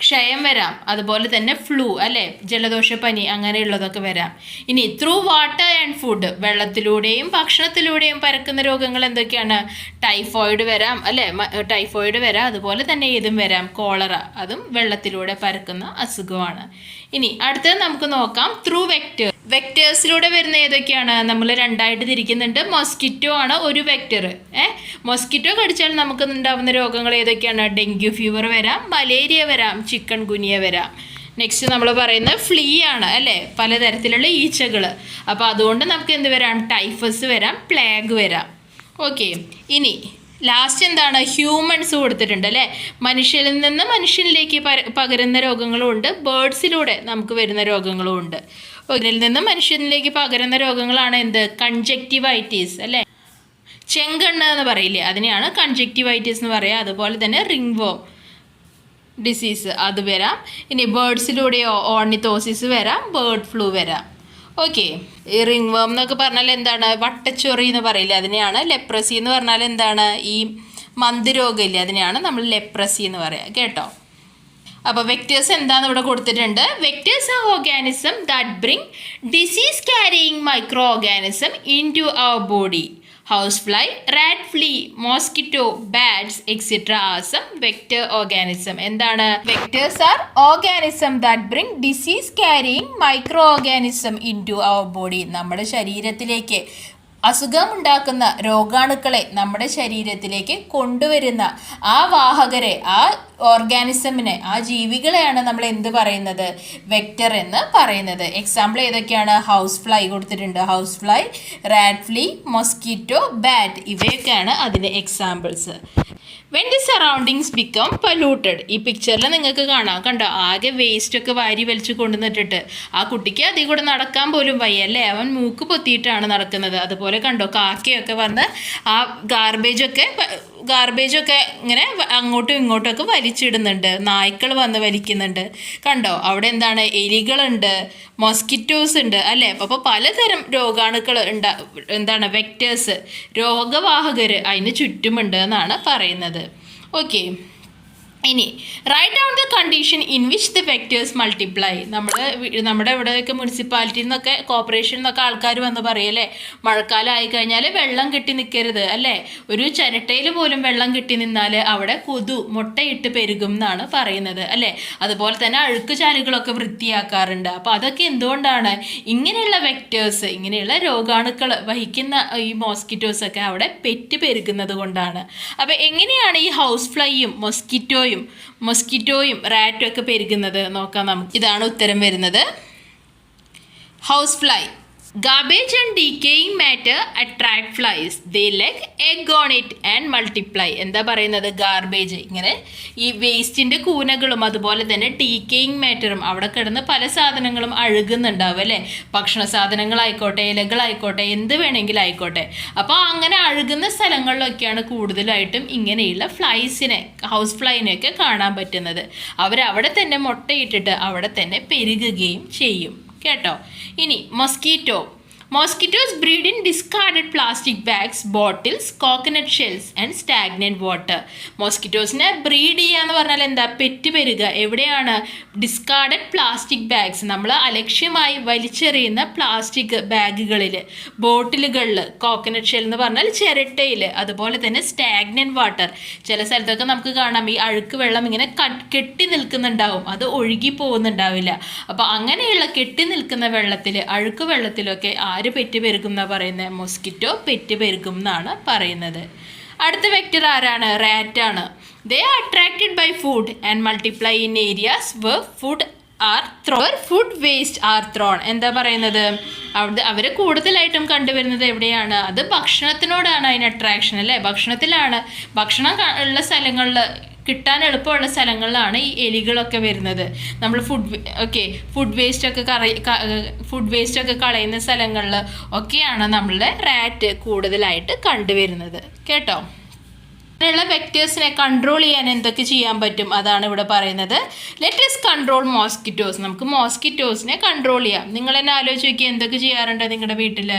ക്ഷയം വരാം. അതുപോലെ തന്നെ ഫ്ലൂ അല്ലേ, ജലദോഷപ്പനി അങ്ങനെയുള്ളതൊക്കെ വരാം. ഇനി ത്രൂ വാട്ടർ ആൻഡ് ഫുഡ്, വെള്ളത്തിലൂടെയും ഭക്ഷണത്തിലൂടെയും പരക്കുന്ന രോഗങ്ങൾ എന്തൊക്കെയാണ്? ടൈഫോയിഡ് വരാം അല്ലേ, ടൈഫോയിഡ് വരാം. അതുപോലെ തന്നെ ഏതും വരാം, കോളറ, അതും വെള്ളത്തിലൂടെ പരക്കുന്ന അസുഖമാണ്. ഇനി അടുത്തത് നമുക്ക് നോക്കാം ത്രൂ വെക്ടേഴ്സിലൂടെ വരുന്ന ഏതൊക്കെയാണ്? നമ്മൾ രണ്ടായിട്ട് തിരിക്കുന്നുണ്ട്. മൊസ്കിറ്റോ ആണ് ഒരു വെക്ടർ. മൊസ്കിറ്റോ കടിച്ചാൽ നമുക്ക് ഉണ്ടാവുന്ന രോഗങ്ങൾ ഏതൊക്കെയാണ്? ഡെങ്കു ഫീവർ വരാം, മലേറിയ വരാം, ചിക്കൻ ഗുനിയ വരാം. നെക്സ്റ്റ് നമ്മൾ പറയുന്നത് ഫ്ലീ ആണ് അല്ലേ, പലതരത്തിലുള്ള ഈച്ചകൾ. അപ്പോൾ അതുകൊണ്ട് നമുക്ക് എന്ത് വരാം? ടൈഫസ് വരാം, പ്ലേഗ് വരാം. ഓക്കെ, ഇനി ലാസ്റ്റ് എന്താണ്? ഹ്യൂമൻസ് കൊടുത്തിട്ടുണ്ട് അല്ലേ. മനുഷ്യരിൽ നിന്ന് മനുഷ്യനിലേക്ക് പകരുന്ന രോഗങ്ങളും ഉണ്ട്, ബേർഡ്സിലൂടെ നമുക്ക് വരുന്ന രോഗങ്ങളും ഉണ്ട്. ഇതിൽ നിന്ന് മനുഷ്യനിലേക്ക് പകരുന്ന രോഗങ്ങളാണ് എന്ത്? കൺജക്റ്റിവൈറ്റീസ് അല്ലേ, ചെങ്കണ്ണ് എന്ന് പറയില്ലേ, അതിനെയാണ് കൺജക്റ്റിവൈറ്റീസ് എന്ന് പറയുക. അതുപോലെ തന്നെ റിംഗ്വോം ഡിസീസ് അത് വരാം. ഇനി ബേർഡ്സിലൂടെയോ ഓർണിത്തോസിസ് വരാം, ബേർഡ് ഫ്ലൂ വരാം. ഓക്കെ, ഈ റിംഗ് വേം എന്നൊക്കെ പറഞ്ഞാൽ എന്താണ്? വട്ടച്ചൊറി എന്ന് പറയില്ലേ, അതിനെയാണ്. ലെപ്രസി എന്ന് പറഞ്ഞാൽ എന്താണ്? ഈ മന്ദരോഗമില്ലേ, അതിനെയാണ് നമ്മൾ ലെപ്രസി എന്ന് പറയുക കേട്ടോ. അപ്പോൾ വെക്ടേഴ്സ് എന്താണെന്ന് ഇവിടെ കൊടുത്തിട്ടുണ്ട്. Vectors are organism that bring disease carrying microorganism into our body. Housefly, rat flea, mosquito, bats, etc. are some vector organism. എന്താണ്? Vectors are organism that bring disease carrying microorganism into our body. നമ്മുടെ ശരീരത്തിലേക്ക് അസുഖമുണ്ടാക്കുന്ന രോഗാണുക്കളെ നമ്മുടെ ശരീരത്തിലേക്ക് കൊണ്ടുവരുന്ന ആ വാഹകരെ, ആ ഓർഗാനിസമിനെ, ആ ജീവികളെയാണ് നമ്മൾ എന്ത് പറയുന്നത്? വെക്ടർ എന്ന് പറയുന്നത്. എക്സാമ്പിൾ ഏതൊക്കെയാണ്? ഹൗസ് ഫ്ലൈ കൊടുത്തിട്ടുണ്ട്. House fly, rat flea, mosquito, bat, ഇവയൊക്കെയാണ് അതിൻ്റെ examples. When the surroundings become polluted, ഈ പിക്ചറിൽ നിങ്ങൾക്ക് കാണാം, കണ്ടോ, ആകെ വേസ്റ്റൊക്കെ വാരി വലിച്ചു കൊണ്ടുവന്നിട്ടിട്ട് ആ കുട്ടിക്ക് അതിൽ കൂടെ നടക്കാൻ പോലും വയ്യ അല്ലേ, അവൻ മൂക്ക് പൊത്തിയിട്ടാണ് നടക്കുന്നത്. അതുപോലെ കണ്ടോ, കാക്കയൊക്കെ വന്ന് ആ ഗാർബേജൊക്കെ ഇങ്ങനെ അങ്ങോട്ടും ഇങ്ങോട്ടുമൊക്കെ വലിച്ചിടുന്നുണ്ട്. നായ്ക്കൾ വന്ന് വലിക്കുന്നുണ്ട്. കണ്ടോ, അവിടെ എന്താണ്? എലികളുണ്ട്, മൊസ്കിറ്റോസ് ഉണ്ട് അല്ലേ. അപ്പോൾ പലതരം രോഗാണുക്കൾ എന്താണ്? വെക്ടേഴ്സ്, രോഗവാഹകർ അതിന് ചുറ്റുമുണ്ട് എന്നാണ് പറയുന്നത്. ഓക്കെ, ഇനി write down the condition in which the vectors multiply. നമ്മുടെ ഇവിടെയൊക്കെ മുനിസിപ്പാലിറ്റിയിൽ നിന്നൊക്കെ കോർപ്പറേഷനിൽ നിന്നൊക്കെ ആൾക്കാർ വന്ന് പറയല്ലേ, മഴക്കാലം ആയിക്കഴിഞ്ഞാൽ വെള്ളം കെട്ടി നിൽക്കരുത് അല്ലേ, ഒരു ചിരട്ടയിൽ പോലും വെള്ളം കെട്ടി നിന്നാൽ അവിടെ കൊതു മുട്ടയിട്ട് പെരുകും എന്നാണ് പറയുന്നത് അല്ലേ. അതുപോലെ തന്നെ അഴുക്ക് ചാലുകളൊക്കെ വൃത്തിയാക്കാറുണ്ട്. അപ്പോൾ അതൊക്കെ എന്തുകൊണ്ടാണ്? ഇങ്ങനെയുള്ള വെക്ടേഴ്സ്, ഇങ്ങനെയുള്ള രോഗാണുക്കൾ വഹിക്കുന്ന ഈ മോസ്കിറ്റോസൊക്കെ അവിടെ പെറ്റ് പെരുകുന്നത് കൊണ്ടാണ്. അപ്പോൾ എങ്ങനെയാണ് ഈ ഹൗസ് ഫ്ലൈയും മൊസ്കിറ്റോയും റാറ്റും ഒക്കെ പെരുകുന്നത് നോക്കാം നമുക്ക്. ഇതാണ് ഉത്തരം വരുന്നത്. House fly, garbage and decaying matter attract flies. They lay egg on it and multiply. എന്താ പറയുന്നത്? ഗാർബേജ്, ഇങ്ങനെ ഈ വേസ്റ്റിൻ്റെ കൂനകളും അതുപോലെ തന്നെ ഡീക്കേയിങ് മാറ്ററും അവിടെ കിടന്ന് പല സാധനങ്ങളും അഴുകുന്നുണ്ടാവും അല്ലേ. ഭക്ഷണ സാധനങ്ങളായിക്കോട്ടെ, ഇലകളായിക്കോട്ടെ, എന്ത് വേണമെങ്കിലും ആയിക്കോട്ടെ. അപ്പോൾ അങ്ങനെ അഴുകുന്ന സ്ഥലങ്ങളിലൊക്കെയാണ് കൂടുതലായിട്ടും ഇങ്ങനെയുള്ള ഫ്ലൈസിനെ, ഹൗസ് ഫ്ലൈനെയൊക്കെ കാണാൻ പറ്റുന്നത്. അവരവിടെ തന്നെ മുട്ടയിട്ടിട്ട് അവിടെ തന്നെ പെരുകുകയും ചെയ്യും കേട്ടോ. ഇനി Mosquitoes breed in discarded plastic bags, bottles, coconut shells and stagnant water. മോസ്കിറ്റോസിനെ ബ്രീഡ് ചെയ്യുക എന്ന് പറഞ്ഞാൽ എന്താ? പെറ്റ് പെരുക. എവിടെയാണ്? ഡിസ്കാർഡഡ് പ്ലാസ്റ്റിക് ബാഗ്സ്, നമ്മൾ അലക്ഷ്യമായി വലിച്ചെറിയുന്ന പ്ലാസ്റ്റിക് ബാഗുകളിൽ, ബോട്ടിലുകളിൽ, കോക്കനട്ട് ഷെൽ എന്ന് പറഞ്ഞാൽ ചിരട്ടയിൽ, അതുപോലെ തന്നെ സ്റ്റാഗ്നന്റ് വാട്ടർ. ചില സ്ഥലത്തൊക്കെ നമുക്ക് കാണാം ഈ അഴുക്ക് വെള്ളം ഇങ്ങനെ കെട്ടി നിൽക്കുന്നുണ്ടാവും, അത് ഒഴുകി പോകുന്നുണ്ടാവില്ല. അപ്പോൾ അങ്ങനെയുള്ള കെട്ടി നിൽക്കുന്ന വെള്ളത്തിൽ, അഴുക്ക് വെള്ളത്തിലൊക്കെ ആര് പെറ്റ് പെരുകും എന്നാണ് പറയുന്നത്? മൊസ്കിറ്റോ പെറ്റ് പെരുകും എന്നാണ് പറയുന്നത്. അടുത്ത വെക്ടർ ആരാണ്? റാറ്റാണ്. They are attracted by food and multiply in areas where food waste are thrown. എന്താ പറയുന്നത്? അവർ കൂടുതലായിട്ടും കണ്ടുവരുന്നത് എവിടെയാണ്? അത് ഭക്ഷണത്തിനോടാണ് അതിന് അട്രാക്ഷൻ അല്ലേ. ഭക്ഷണം ഉള്ള സ്ഥലങ്ങളിൽ, കിട്ടാൻ എളുപ്പമുള്ള സ്ഥലങ്ങളിലാണ് ഈ എലികളൊക്കെ വരുന്നത്. നമ്മൾ ഫുഡ് വേസ്റ്റ് ഒക്കെ കളയുന്ന സ്ഥലങ്ങളിൽ ഒക്കെയാണ് നമ്മളുടെ റാറ്റ് കൂടുതലായിട്ട് കണ്ടുവരുന്നത് കേട്ടോ. അങ്ങനെയുള്ള വെക്ടേഴ്സിനെ കൺട്രോൾ ചെയ്യാൻ എന്തൊക്കെ ചെയ്യാൻ പറ്റും അതാണ് ഇവിടെ പറയുന്നത്. Let us control mosquitoes. നമുക്ക് മോസ്കിറ്റോസിനെ കൺട്രോൾ ചെയ്യാം. നിങ്ങൾ തന്നെ ആലോചിച്ച് നോക്കിയാൽ എന്തൊക്കെ ചെയ്യാറുണ്ട് നിങ്ങളുടെ വീട്ടിൽ?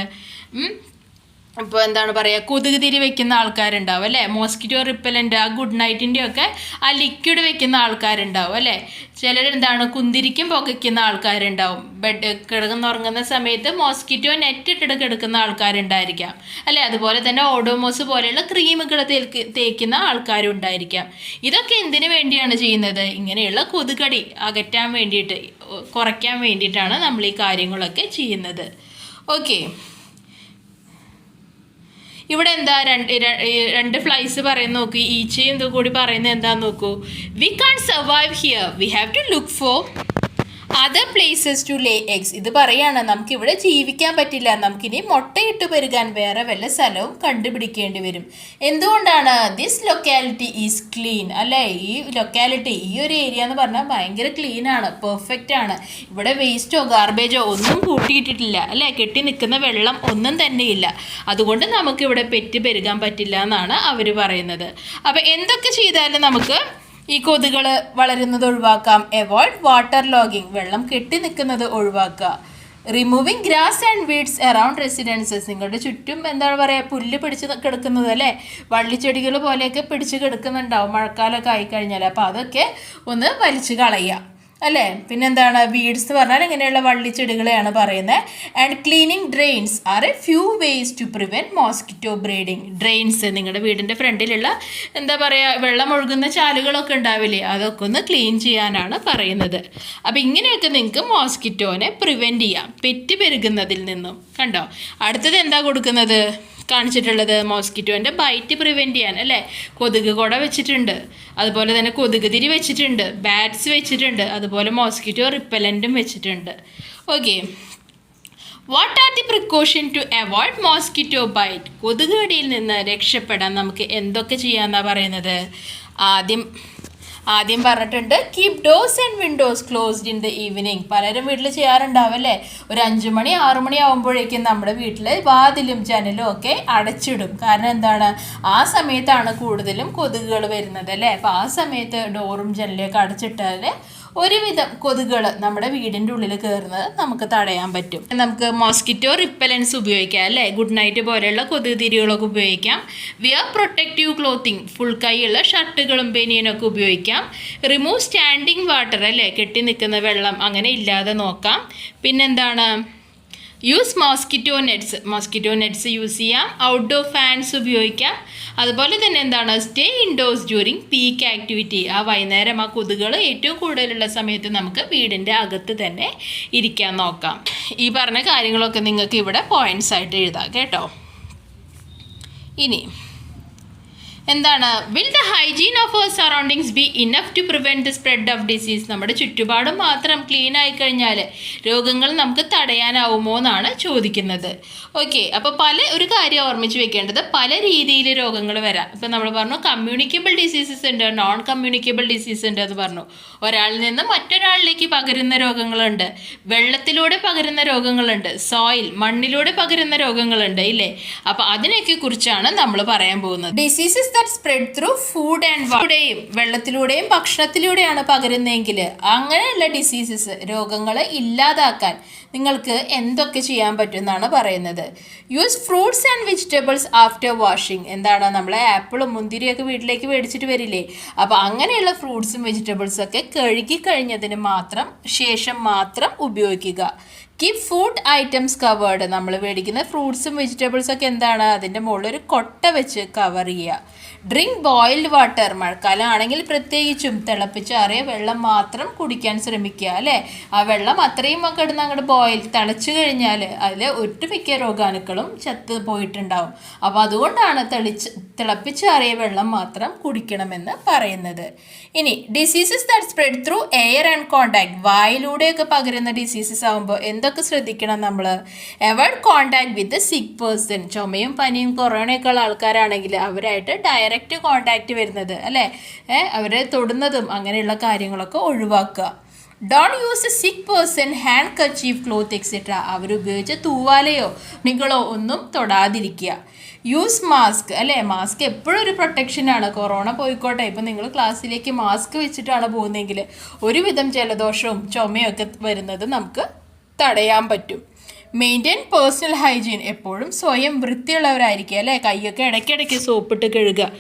ഇപ്പോൾ എന്താണ് പറയുക, കൊതുക് തിരി വെക്കുന്ന ആൾക്കാരുണ്ടാവും അല്ലേ, മോസ്കിറ്റോ റിപ്പലൻ്റ് ആ ഗുഡ് നൈറ്റിൻ്റെ ഒക്കെ ആ ലിക്വിഡ് വെക്കുന്ന ആൾക്കാരുണ്ടാവും അല്ലേ. ചിലരെന്താണ് കുന്തിരിക്കും പുകയ്ക്കുന്ന ആൾക്കാരുണ്ടാവും. ബെഡ് കിടന്നുറങ്ങുന്ന സമയത്ത് മോസ്കിറ്റോ നെറ്റ് ഇട്ടിട്ട് കിടക്കുന്ന ആൾക്കാരുണ്ടായിരിക്കാം അല്ലേ. അതുപോലെ തന്നെ ഓഡോമോസ് പോലെയുള്ള ക്രീമുകൾ തേക്കുന്ന ആൾക്കാരും ഉണ്ടായിരിക്കാം. ഇതൊക്കെ എന്തിനു വേണ്ടിയാണ് ചെയ്യുന്നത്? ഇങ്ങനെയുള്ള കൊതുകടി അകറ്റാൻ വേണ്ടിയിട്ട്, കുറയ്ക്കാൻ വേണ്ടിയിട്ടാണ് നമ്മൾ ഈ കാര്യങ്ങളൊക്കെ ചെയ്യുന്നത്. ഓക്കെ, ഇവിടെ എന്താ രണ്ട് ഫ്ലൈസ് പറയുന്ന നോക്കൂ, ഈച്ചയും ഇത് കൂടി പറയുന്നത് എന്താന്ന് നോക്കൂ. We can't survive here, we have to look for other places to lay eggs. ഇത് പറയാണ് നമുക്കിവിടെ ജീവിക്കാൻ പറ്റില്ല, നമുക്കിനി മുട്ടയിട്ട് പെരുകാൻ വേറെ വല്ല സ്ഥലവും കണ്ടുപിടിക്കേണ്ടി വരും. എന്തുകൊണ്ടാണ്? ദിസ് ലൊക്കാലിറ്റി ഈസ് ക്ലീൻ അല്ലേ. ഈ ലൊക്കാലിറ്റി, ഈ ഒരു ഏരിയ എന്ന് പറഞ്ഞാൽ ഭയങ്കര ക്ലീൻ ആണ്, പെർഫെക്റ്റ് ആണ്. ഇവിടെ വേസ്റ്റോ ഗാർബേജോ ഒന്നും കൂട്ടിയിട്ടിട്ടില്ല അല്ലേ, കെട്ടി നിൽക്കുന്ന വെള്ളം ഒന്നും തന്നെ ഇല്ല. അതുകൊണ്ട് നമുക്കിവിടെ പെറ്റ് പെരുകാൻ പറ്റില്ല എന്നാണ് അവർ പറയുന്നത്. അപ്പം എന്തൊക്കെ ചെയ്താലും നമുക്ക് ഈ കൊതുകൾ വളരുന്നത് ഒഴിവാക്കാം. അവോയ്ഡ് വാട്ടർ ലോഗിങ്, വെള്ളം കെട്ടി നിൽക്കുന്നത് ഒഴിവാക്കുക. Removing grass and weeds around residences, നിങ്ങളുടെ ചുറ്റും എന്താണ് പറയുക, പുല്ല് പിടിച്ച് കിടക്കുന്നത് അല്ലേ, വള്ളിച്ചെടികൾ പോലെയൊക്കെ പിടിച്ച് കിടക്കുന്നുണ്ടാവും മഴക്കാലമൊക്കെ ആയിക്കഴിഞ്ഞാൽ. അപ്പോൾ അതൊക്കെ ഒന്ന് വലിച്ചു കളയുക അല്ലേ. പിന്നെന്താണ് വീഡ്സ് എന്ന് പറഞ്ഞാൽ ഇങ്ങനെയുള്ള വള്ളിച്ചെടികളെയാണ് പറയുന്നത്. And cleaning drains are a few ways to prevent mosquito breeding. Drains, നിങ്ങളുടെ വീടിൻ്റെ ഫ്രണ്ടിലുള്ള എന്താ പറയുക, വെള്ളം ഒഴുകുന്ന ചാലുകളൊക്കെ ഉണ്ടാവില്ലേ, അതൊക്കെ ഒന്ന് ക്ലീൻ ചെയ്യാനാണ് പറയുന്നത്. അപ്പോൾ ഇങ്ങനെയൊക്കെ നിങ്ങൾക്ക് മോസ്കിറ്റോനെ പ്രിവെൻറ്റ് ചെയ്യാം, പെറ്റ് പെരുകുന്നതിൽ നിന്നും. കണ്ടോ, അടുത്തത് എന്താ കൊടുക്കുന്നത് കാണിച്ചിട്ടുള്ളത്, മോസ്കിറ്റോൻ്റെ ബൈറ്റ് പ്രിവെൻറ്റ് ചെയ്യാൻ അല്ലേ. കൊതുക് കുട വെച്ചിട്ടുണ്ട്, അതുപോലെ തന്നെ കൊതുക് തിരി വെച്ചിട്ടുണ്ട്, ബാറ്റ്സ് വെച്ചിട്ടുണ്ട്, അതുപോലെ മോസ്കിറ്റോ റിപ്പലൻറ്റും വെച്ചിട്ടുണ്ട്. Okay, what are the precaution to avoid mosquito bite? കൊതുക് കടിയിൽ നിന്ന് രക്ഷപ്പെടാൻ നമുക്ക് എന്തൊക്കെ ചെയ്യാമെന്നാണ് പറയുന്നത്. ആദ്യം പറഞ്ഞിട്ടുണ്ട്, keep doors and Windows closed in the evening. പലരും വീട്ടിൽ ചെയ്യാറുണ്ടാവും അല്ലേ, ഒരു 5 മണി 6 മണി ആകുമ്പോഴേക്കും നമ്മുടെ വീട്ടിൽ വാതിലും ജനലും ഒക്കെ അടച്ചിടും. കാരണം എന്താണ്, ആ സമയത്താണ് കൂടുതലും കൊതുകുകൾ വരുന്നത് അല്ലേ. അപ്പോൾ ആ സമയത്ത് ഡോറും ജനലൊക്കെ അടച്ചിട്ടാൽ ഒരുവിധം കൊതുകുകൾ നമ്മുടെ വീടിൻ്റെ ഉള്ളിൽ കയറുന്നത് നമുക്ക് തടയാൻ പറ്റും. നമുക്ക് മോസ്കിറ്റോ റിപ്പലൻസ് ഉപയോഗിക്കാം അല്ലേ, ഗുഡ് നൈറ്റ് പോലെയുള്ള കൊതുക് തിരികളൊക്കെ ഉപയോഗിക്കാം. വിയർ പ്രൊട്ടക്റ്റീവ് ക്ലോത്തിങ്, ഫുൾ കൈയുള്ള ഷർട്ടുകളും ബനിയനൊക്കെ ഉപയോഗിക്കാം. റിമൂവ് സ്റ്റാൻഡിങ് വാട്ടർ അല്ലേ, കെട്ടി നിൽക്കുന്ന വെള്ളം അങ്ങനെ ഇല്ലാതെ നോക്കാം. പിന്നെന്താണ്, യൂസ് മോസ്കിറ്റോ നെറ്റ്സ് യൂസ് ചെയ്യാം. ഔട്ട്ഡോർ ഫാൻസ് ഉപയോഗിക്കാം. അതുപോലെ തന്നെ എന്താണ്, stay endorse during peak activity. ആ വൈകുന്നേരം ആ കൊതുകുകൾ ഏറ്റവും കൂടുതലുള്ള സമയത്ത് നമുക്ക് വീടിൻ്റെ അകത്ത് തന്നെ ഇരിക്കാൻ നോക്കാം. ഈ പറഞ്ഞ കാര്യങ്ങളൊക്കെ നിങ്ങൾക്ക് ഇവിടെ പോയിൻറ്റ്സ് ആയിട്ട് എഴുതാം കേട്ടോ. ഇനി എന്താണ്, will the hygiene of our surroundings be enough to prevent the spread of disease? നമ്മുടെ ചുറ്റുപാടും മാത്രം ക്ലീൻ ആയിക്കഴിഞ്ഞാൽ രോഗങ്ങൾ നമുക്ക് തടയാനാവുമോ എന്നാണ് ചോദിക്കുന്നത്. ഓക്കെ, അപ്പോൾ ഒരു കാര്യം ഓർമ്മിച്ച് വെക്കേണ്ടത്, പല രീതിയിൽ രോഗങ്ങൾ വരാം. ഇപ്പം നമ്മൾ പറഞ്ഞു കമ്മ്യൂണിക്കബിൾ ഡിസീസസ് ഉണ്ട്, നോൺ കമ്മ്യൂണിക്കബിൾ ഡിസീസ് ഉണ്ട് എന്ന് പറഞ്ഞു. ഒരാളിൽ നിന്ന് മറ്റൊരാളിലേക്ക് പകരുന്ന രോഗങ്ങളുണ്ട്, വെള്ളത്തിലൂടെ പകരുന്ന രോഗങ്ങളുണ്ട്, സോയിൽ മണ്ണിലൂടെ പകരുന്ന രോഗങ്ങളുണ്ട് ഇല്ലേ. അപ്പോൾ അതിനൊക്കെ കുറിച്ചാണ് നമ്മൾ പറയാൻ പോകുന്നത്. Diseases that spread through food and water, വെള്ളത്തിലൂടെയും ഭക്ഷണത്തിലൂടെയാണ് പകരുന്നതെങ്കിൽ അങ്ങനെയുള്ള ഡിസീസസ്, രോഗങ്ങളെ ഇല്ലാതാക്കാൻ നിങ്ങൾക്ക് എന്തൊക്കെ ചെയ്യാൻ പറ്റുമെന്നാണ് പറയുന്നത്. Use fruits and vegetables after washing. എന്താണ്, നമ്മളെ ആപ്പിളും മുന്തിരിയൊക്കെ വീട്ടിലേക്ക് മേടിച്ചിട്ട് വരില്ലേ, അപ്പോൾ അങ്ങനെയുള്ള ഫ്രൂട്ട്സും വെജിറ്റബിൾസും ഒക്കെ കഴുകി കഴിഞ്ഞതിന് ശേഷം മാത്രം ഉപയോഗിക്കുക. Keep food items covered. നമ്മൾ മേടിക്കുന്ന ഫ്രൂട്ട്സും വെജിറ്റബിൾസും ഒക്കെ എന്താണ്, അതിൻ്റെ മുകളിൽ ഒരു കൊട്ട വെച്ച് കവർ ചെയ്യുക. Drink boiled water. മഴക്കാലം ആണെങ്കിൽ പ്രത്യേകിച്ചും തിളപ്പിച്ചാറിയ വെള്ളം മാത്രം കുടിക്കാൻ ശ്രമിക്കുക അല്ലേ. ആ വെള്ളം അത്രയും കിടന്ന് അങ്ങോട്ട് തിളച്ചു കഴിഞ്ഞാൽ അതിൽ ഒട്ടുമിക്ക രോഗാണുക്കളും ചത്ത് പോയിട്ടുണ്ടാവും. അപ്പോൾ അതുകൊണ്ടാണ് തിളപ്പിച്ചാറിയ വെള്ളം മാത്രം കുടിക്കണമെന്ന് പറയുന്നത്. ഇനി diseases that spread through air and contact. വായിലൂടെയൊക്കെ പകരുന്ന ഡിസീസസ് ആകുമ്പോൾ എന്തൊക്കെ ശ്രദ്ധിക്കണം നമ്മൾ? അവോയ്ഡ് കോണ്ടാക്ട് വിത്ത് സിക്ക് പേഴ്സൺ. ചുമയും പനിയും കൊറോണയൊക്കെ ഉള്ള ആൾക്കാരാണെങ്കിൽ അവരായിട്ട് ഡയറക്റ്റ് കോണ്ടാക്റ്റ് വരുന്നത് അല്ലേ, അവരെ തൊടുന്നതും അങ്ങനെയുള്ള കാര്യങ്ങളൊക്കെ ഒഴിവാക്കുക. Don't use a sick person handkerchief cloth etcetera. അവരുപയോഗിച്ച തൂവാലയോ തുണികളോ ഒന്നും തൊടാതിരിക്കുക. യൂസ് മാസ്ക് അല്ലേ, മാസ്ക് എപ്പോഴും ഒരു പ്രൊട്ടക്ഷനാണ്. കൊറോണ പോയിക്കോട്ടെ, ഇപ്പം നിങ്ങൾ ക്ലാസ്സിലേക്ക് മാസ്ക് വെച്ചിട്ടാണ് പോകുന്നതെങ്കിൽ ഒരുവിധം ജലദോഷവും ചുമയും ഒക്കെ വരുന്നത് നമുക്ക് തടയാൻ പറ്റും. മെയിൻറ്റെയിൻ പേഴ്സണൽ ഹൈജീൻ, എപ്പോഴും സ്വയം വൃത്തിയുള്ളവരായിരിക്കുക അല്ലേ. കൈയൊക്കെ ഇടയ്ക്കിടയ്ക്ക് സോപ്പിട്ട് കഴുകുക,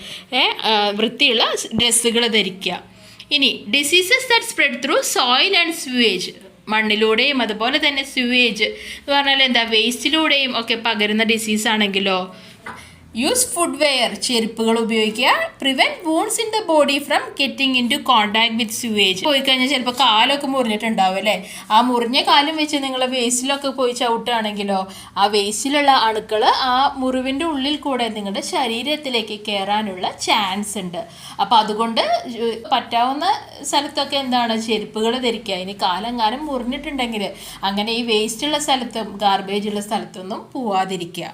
വൃത്തിയുള്ള ഡ്രസ്സുകൾ ധരിക്കുക. ഇനി diseases that spread through soil and sewage, മണ്ണിലൂടെയും അതുപോലെ തന്നെ സ്യൂവേജ് എന്ന് പറഞ്ഞാൽ എന്താ, വേസ്റ്റിലൂടെയും ഒക്കെ പകരുന്ന ഡിസീസ് ആണെങ്കിലോ. യൂസ് ഫുഡ് വെയർ, ചെരുപ്പുകൾ ഉപയോഗിക്കുക. Prevent wounds in the body from getting into contact with sewage. പോയി കഴിഞ്ഞാൽ ചിലപ്പോൾ കാലൊക്കെ മുറിഞ്ഞിട്ടുണ്ടാവും അല്ലേ. ആ മുറിഞ്ഞ കാലും വെച്ച് നിങ്ങൾ വേസ്റ്റിലൊക്കെ പോയി ചവിട്ടുകയാണെങ്കിലോ ആ വേസ്റ്റിലുള്ള അണുക്കൾ ആ മുറിവിൻ്റെ ഉള്ളിൽ കൂടെ നിങ്ങളുടെ ശരീരത്തിലേക്ക് കയറാനുള്ള ചാൻസ് ഉണ്ട്. അപ്പോൾ അതുകൊണ്ട് പറ്റാവുന്ന സ്ഥലത്തൊക്കെ എന്താണ്, ചെരുപ്പുകൾ ധരിക്കുക. ഇനി കാലെങ്ങാനും മുറിഞ്ഞിട്ടുണ്ടെങ്കിൽ അങ്ങനെ ഈ വേസ്റ്റുള്ള സ്ഥലത്തും ഗാർബേജ് ഉള്ള സ്ഥലത്തൊന്നും പോവാതിരിക്കുക.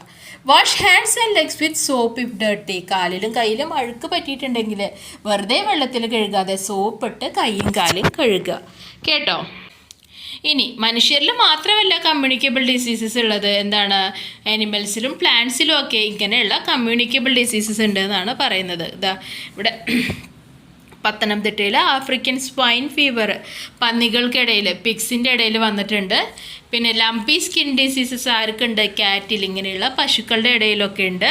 Wash hands and legs with soap if dirty, കാലിലും കയ്യിലും അഴുക്ക് പറ്റിയിട്ടുണ്ടെങ്കിൽ വെറുതെ വെള്ളത്തിൽ കഴുകാതെ സോപ്പിട്ട് കൈയും കാലും കഴുകുക കേട്ടോ. ഇനി മനുഷ്യരിൽ മാത്രമല്ല കമ്മ്യൂണിക്കബിൾ ഡിസീസസ് ഉള്ളത്, എന്താണ്, ആനിമൽസിലും പ്ലാന്റ്സിലും ഒക്കെ ഇങ്ങനെയുള്ള കമ്മ്യൂണിക്കബിൾ ഡിസീസസ് ഉണ്ട് എന്നാണ് പറയുന്നത്. ഇതാ ഇവിടെ പത്തനംതിട്ടയിൽ ആഫ്രിക്കൻ സ്വൈൻ ഫീവർ പന്നികൾക്കിടയിൽ, പിഗ്സിൻ്റെ ഇടയിൽ വന്നിട്ടുണ്ട്. പിന്നെ ലംപി സ്കിൻ ഡിസീസസ് ആർക്കുണ്ട്, കാറ്റിൽ, ഇങ്ങനെയുള്ള പശുക്കളുടെ ഇടയിലൊക്കെ ഉണ്ട്.